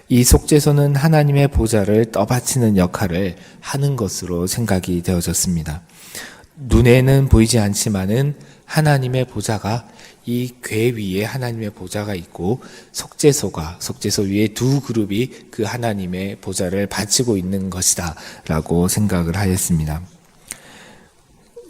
이 속죄소는 하나님의 보좌를 떠받치는 역할을 하는 것으로 생각이 되어졌습니다. 눈에는 보이지 않지만은 하나님의 보좌가 이 궤 위에 하나님의 보좌가 있고 속죄소 위에 두 그룹이 그 하나님의 보좌를 바치고 있는 것이다 라고 생각을 하였습니다.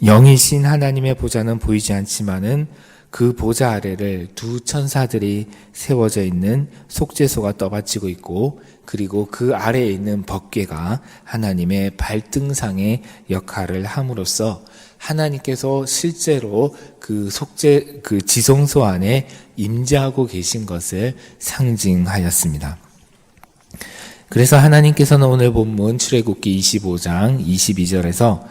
영이신 하나님의 보좌는 보이지 않지만은 그 보좌 아래를 두 천사들이 세워져 있는 속죄소가 떠받치고 있고 그리고 그 아래에 있는 법궤가 하나님의 발등상의 역할을 함으로써 하나님께서 실제로 그 지성소 안에 임재하고 계신 것을 상징하였습니다. 그래서 하나님께서는 오늘 본문 출애굽기 25장 22절에서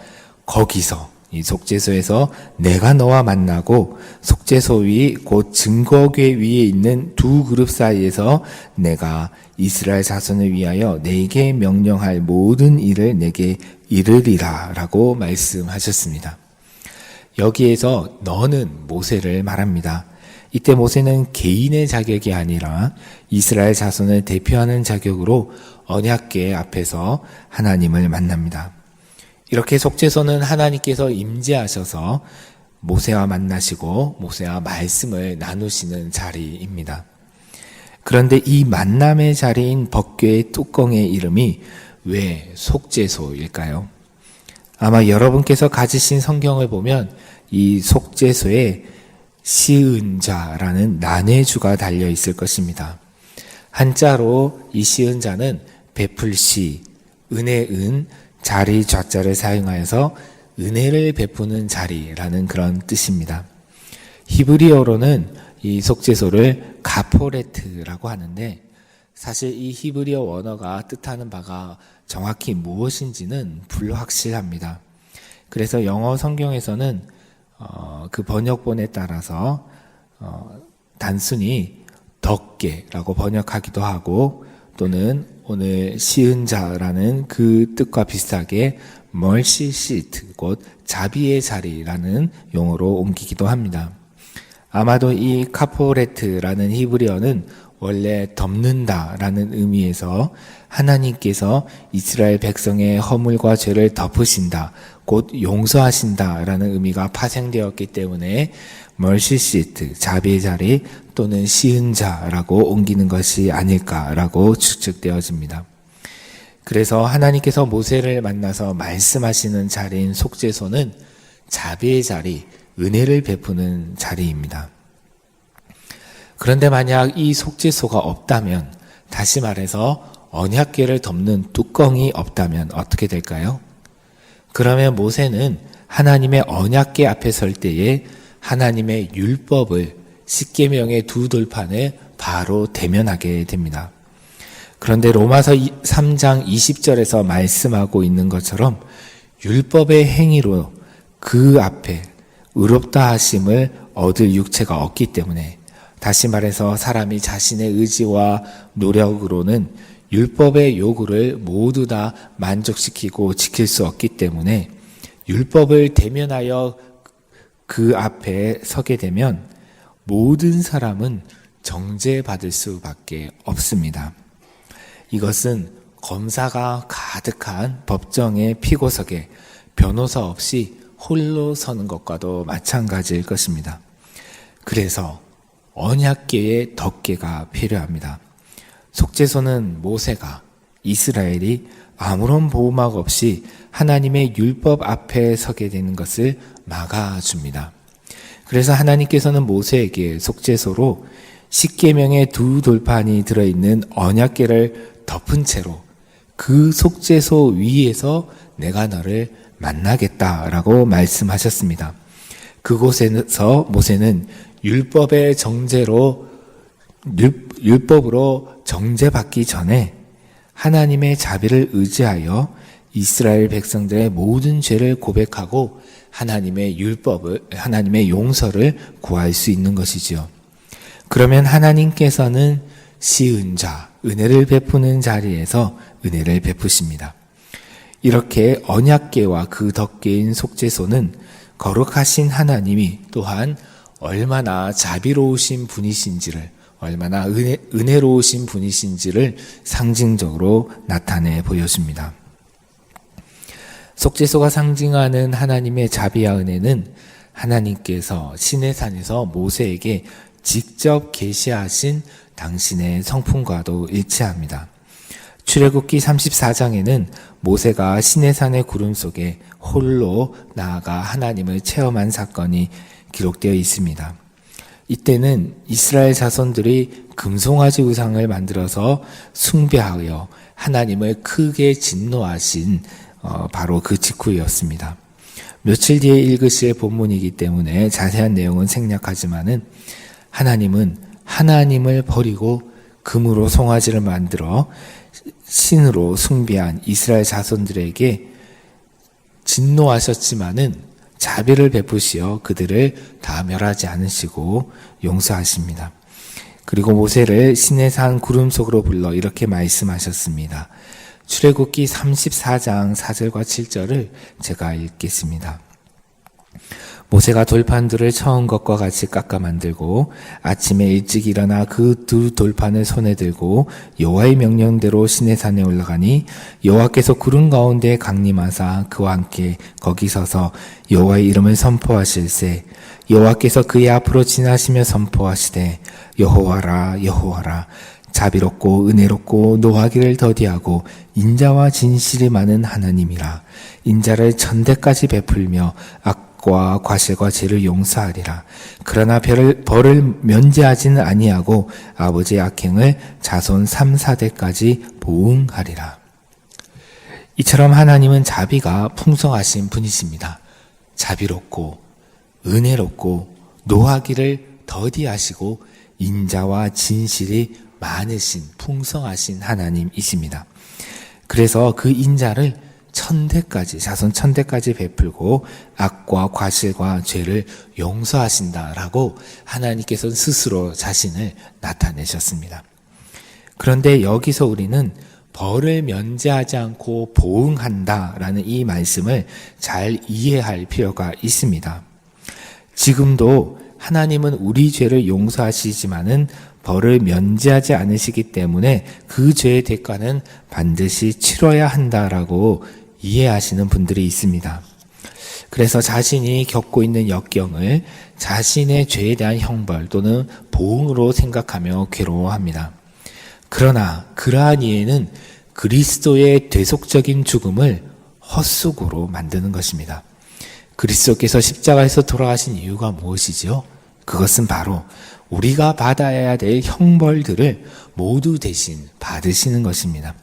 거기서 이 속죄소에서 내가 너와 만나고 속죄소 위 곧 증거궤 위에 있는 두 그룹 사이에서 내가 이스라엘 자손을 위하여 내게 명령할 모든 일을 내게 이르리라 라고 말씀하셨습니다. 여기에서 너는 모세를 말합니다. 이때 모세는 개인의 자격이 아니라 이스라엘 자손을 대표하는 자격으로 언약궤 앞에서 하나님을 만납니다. 이렇게 속죄소는 하나님께서 임재하셔서 모세와 만나시고 모세와 말씀을 나누시는 자리입니다. 그런데 이 만남의 자리인 법궤의 뚜껑의 이름이 왜 속죄소일까요? 아마 여러분께서 가지신 성경을 보면 이 속죄소에 시은자라는 난해주가 달려 있을 것입니다. 한자로 이 시은자는 베풀시, 은혜은, 자리 좌자를 사용하여서 은혜를 베푸는 자리라는 그런 뜻입니다. 히브리어로는 이 속죄소를 가포레트라고 하는데 사실 이 히브리어 원어가 뜻하는 바가 정확히 무엇인지는 불확실합니다. 그래서 영어 성경에서는 그 번역본에 따라서 단순히 덕계라고 번역하기도 하고 또는 오늘 시은자라는 그 뜻과 비슷하게 멀시 시트, 곧 자비의 자리라는 용어로 옮기기도 합니다. 아마도 이 카포레트라는 히브리어는 원래 덮는다라는 의미에서 하나님께서 이스라엘 백성의 허물과 죄를 덮으신다, 곧 용서하신다라는 의미가 파생되었기 때문에 멀시시트, 자비의 자리 또는 시은자라고 옮기는 것이 아닐까라고 추측되어집니다. 그래서 하나님께서 모세를 만나서 말씀하시는 자리인 속죄소는 자비의 자리, 은혜를 베푸는 자리입니다. 그런데 만약 이 속죄소가 없다면, 다시 말해서 언약궤를 덮는 뚜껑이 없다면 어떻게 될까요? 그러면 모세는 하나님의 언약궤 앞에 설 때에 하나님의 율법을, 십계명의 두 돌판을 바로 대면하게 됩니다. 그런데 로마서 3장 20절에서 말씀하고 있는 것처럼 율법의 행위로 그 앞에 의롭다 하심을 얻을 육체가 없기 때문에, 다시 말해서 사람이 자신의 의지와 노력으로는 율법의 요구를 모두 다 만족시키고 지킬 수 없기 때문에 율법을 대면하여 그 앞에 서게 되면 모든 사람은 정죄받을 수밖에 없습니다. 이것은 검사가 가득한 법정의 피고석에 변호사 없이 홀로 서는 것과도 마찬가지일 것입니다. 그래서 언약궤의 덮개가 필요합니다. 속죄소는 모세가, 이스라엘이 아무런 보호막 없이 하나님의 율법 앞에 서게 되는 것을 막아줍니다. 그래서 하나님께서는 모세에게 속죄소로 십계명의 두 돌판이 들어있는 언약궤를 덮은 채로 그 속죄소 위에서 내가 너를 만나겠다라고 말씀하셨습니다. 그곳에서 모세는 율법으로 정죄받기 전에 하나님의 자비를 의지하여 이스라엘 백성들의 모든 죄를 고백하고 하나님의 용서를 구할 수 있는 것이지요. 그러면 하나님께서는 시은자, 은혜를 베푸는 자리에서 은혜를 베푸십니다. 이렇게 언약궤와 그 덮개인 속죄소는 거룩하신 하나님이 또한 얼마나 자비로우신 분이신지를, 얼마나 은혜로우신 분이신지를 상징적으로 나타내 보여줍니다. 속죄소가 상징하는 하나님의 자비와 은혜는 하나님께서 시내산에서 모세에게 직접 계시하신 당신의 성품과도 일치합니다. 출애굽기 34장에는 모세가 시내산의 구름 속에 홀로 나아가 하나님을 체험한 사건이 기록되어 있습니다. 이때는 이스라엘 자손들이 금송아지 우상을 만들어서 숭배하여 하나님을 크게 진노하신 바로 그 직후였습니다. 며칠 뒤에 읽으실 본문이기 때문에 자세한 내용은 생략하지만은 하나님은 하나님을 버리고 금으로 송아지를 만들어 신으로 숭배한 이스라엘 자손들에게 진노하셨지만은 자비를 베푸시어 그들을 다 멸하지 않으시고 용서하십니다. 그리고 모세를 시내산 구름 속으로 불러 이렇게 말씀하셨습니다. 출애굽기 34장 4절과 7절을 제가 읽겠습니다. 모세가 돌판들을 처음 것과 같이 깎아 만들고 아침에 일찍 일어나 그 두 돌판을 손에 들고 여호와의 명령대로 시내산에 올라가니 여호와께서 구름 가운데 강림하사 그와 함께 거기 서서 여호와의 이름을 선포하실세 여호와께서 그의 앞으로 지나시며 선포하시되 여호와라 여호와라 자비롭고 은혜롭고 노하기를 더디하고 인자와 진실이 많은 하나님이라 인자를 천대까지 베풀며 악과 과실과 죄를 용서하리라. 그러나 벌을 면제하지는 아니하고 아버지의 악행을 자손 3, 4대까지 보응하리라. 이처럼 하나님은 자비가 풍성하신 분이십니다. 자비롭고 은혜롭고 노하기를 더디하시고 인자와 진실이 많으신 풍성하신 하나님이십니다. 그래서 그 인자를 자손 1000대까지 베풀고 악과 과실과 죄를 용서하신다라고 하나님께서는 스스로 자신을 나타내셨습니다. 그런데 여기서 우리는 벌을 면제하지 않고 보응한다라는 이 말씀을 잘 이해할 필요가 있습니다. 지금도 하나님은 우리 죄를 용서하시지만은 벌을 면제하지 않으시기 때문에 그 죄의 대가는 반드시 치러야 한다라고 이해하시는 분들이 있습니다. 그래서 자신이 겪고 있는 역경을 자신의 죄에 대한 형벌 또는 보응으로 생각하며 괴로워합니다. 그러나 그러한 이해는 그리스도의 대속적인 죽음을 헛수고로 만드는 것입니다. 그리스도께서 십자가에서 돌아가신 이유가 무엇이지요? 그것은 바로 우리가 받아야 될 형벌들을 모두 대신 받으시는 것입니다.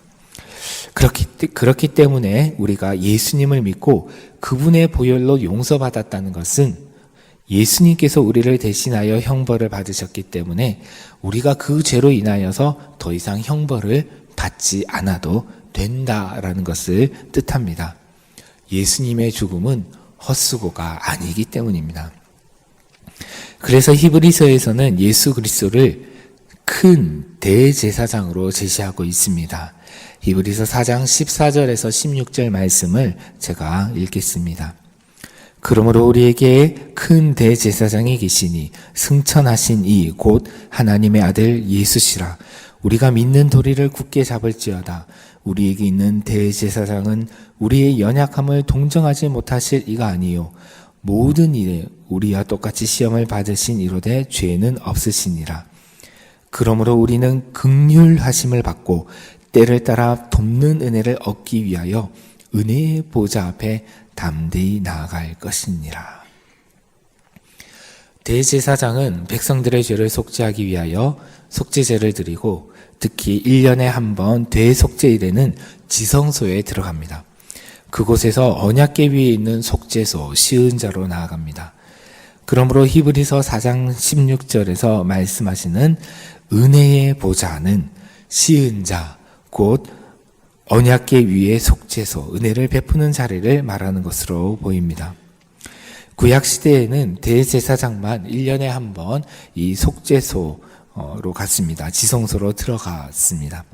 그렇기 때문에 우리가 예수님을 믿고 그분의 보혈로 용서받았다는 것은 예수님께서 우리를 대신하여 형벌을 받으셨기 때문에 우리가 그 죄로 인하여서 더 이상 형벌을 받지 않아도 된다라는 것을 뜻합니다. 예수님의 죽음은 헛수고가 아니기 때문입니다. 그래서 히브리서에서는 예수 그리스도를 큰 대제사장으로 제시하고 있습니다. 히브리서 4장 14절에서 16절 말씀을 제가 읽겠습니다. 그러므로 우리에게 큰 대제사장이 계시니 승천하신 이 곧 하나님의 아들 예수시라. 우리가 믿는 도리를 굳게 잡을지어다. 우리에게 있는 대제사장은 우리의 연약함을 동정하지 못하실 이가 아니요 모든 일에 우리와 똑같이 시험을 받으신 이로되 죄는 없으시니라. 그러므로 우리는 긍휼하심을 받고 때를 따라 돕는 은혜를 얻기 위하여 은혜의 보좌 앞에 담대히 나아갈 것이니라. 대제사장은 백성들의 죄를 속죄하기 위하여 속죄제를 드리고 특히 1년에 한 번 대속죄일에는 지성소에 들어갑니다. 그곳에서 언약궤 위에 있는 속죄소 시은자로 나아갑니다. 그러므로 히브리서 4장 16절에서 말씀하시는 은혜의 보좌는 시은자 곧 언약궤 위의 속죄소 은혜를 베푸는 자리를 말하는 것으로 보입니다. 구약시대에는 대제사장만 1년에 한 번 이 속죄소로 갔습니다. 지성소로 들어갔습니다.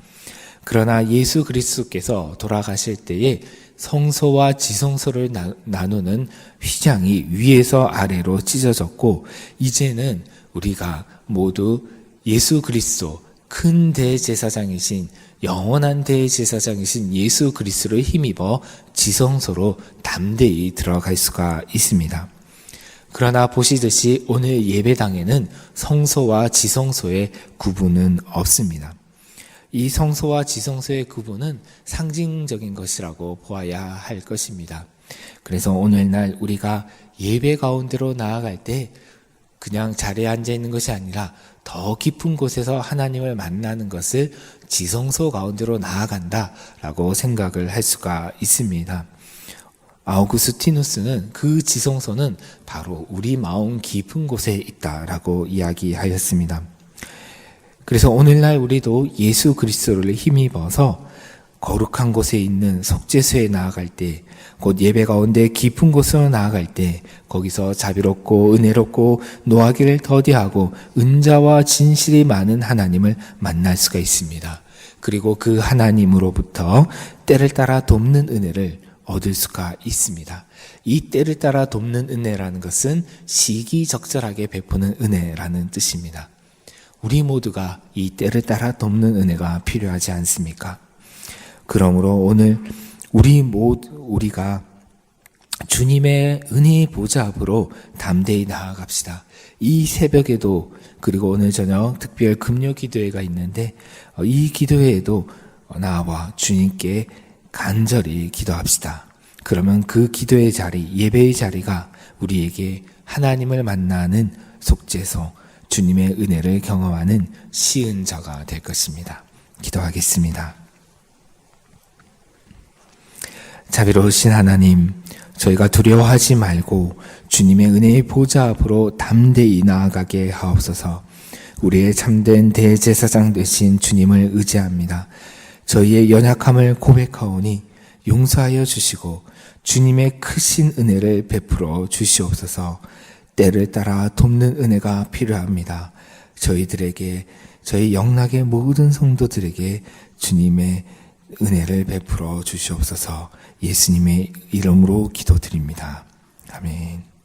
그러나 예수 그리스도께서 돌아가실 때에 성소와 지성소를 나누는 휘장이 위에서 아래로 찢어졌고 이제는 우리가 모두 예수 그리스도 큰 대제사장이신 영원한 대제사장이신 예수 그리스도를 힘입어 지성소로 담대히 들어갈 수가 있습니다. 그러나 보시듯이 오늘 예배당에는 성소와 지성소의 구분은 없습니다. 이 성소와 지성소의 구분은 상징적인 것이라고 보아야 할 것입니다. 그래서 오늘날 우리가 예배 가운데로 나아갈 때 그냥 자리에 앉아 있는 것이 아니라 더 깊은 곳에서 하나님을 만나는 것을 지성소 가운데로 나아간다라고 생각을 할 수가 있습니다. 아우구스티누스는 그 지성소는 바로 우리 마음 깊은 곳에 있다라고 이야기하였습니다. 그래서 오늘날 우리도 예수 그리스도를 힘입어서 거룩한 곳에 있는 속죄소에 나아갈 때, 곧 예배 가운데 깊은 곳으로 나아갈 때 거기서 자비롭고 은혜롭고 노하기를 더디하고 은자와 진실이 많은 하나님을 만날 수가 있습니다. 그리고 그 하나님으로부터 때를 따라 돕는 은혜를 얻을 수가 있습니다. 이 때를 따라 돕는 은혜라는 것은 시기적절하게 베푸는 은혜라는 뜻입니다. 우리 모두가 이 때를 따라 돕는 은혜가 필요하지 않습니까? 그러므로 오늘 우리가 주님의 은혜의 보좌 앞으로 담대히 나아갑시다. 이 새벽에도 그리고 오늘 저녁 특별 금요 기도회가 있는데 이 기도회에도 나와 주님께 간절히 기도합시다. 그러면 그 기도의 자리, 예배의 자리가 우리에게 하나님을 만나는 속죄소, 주님의 은혜를 경험하는 시은자가 될 것입니다. 기도하겠습니다. 자비로우신 하나님, 저희가 두려워하지 말고 주님의 은혜의 보좌 앞으로 담대히 나아가게 하옵소서. 우리의 참된 대제사장 되신 주님을 의지합니다. 저희의 연약함을 고백하오니 용서하여 주시고 주님의 크신 은혜를 베풀어 주시옵소서. 때를 따라 돕는 은혜가 필요합니다. 저희들에게, 저희 영락의 모든 성도들에게 주님의 은혜를 베풀어 주시옵소서. 예수님의 이름으로 기도드립니다. 아멘.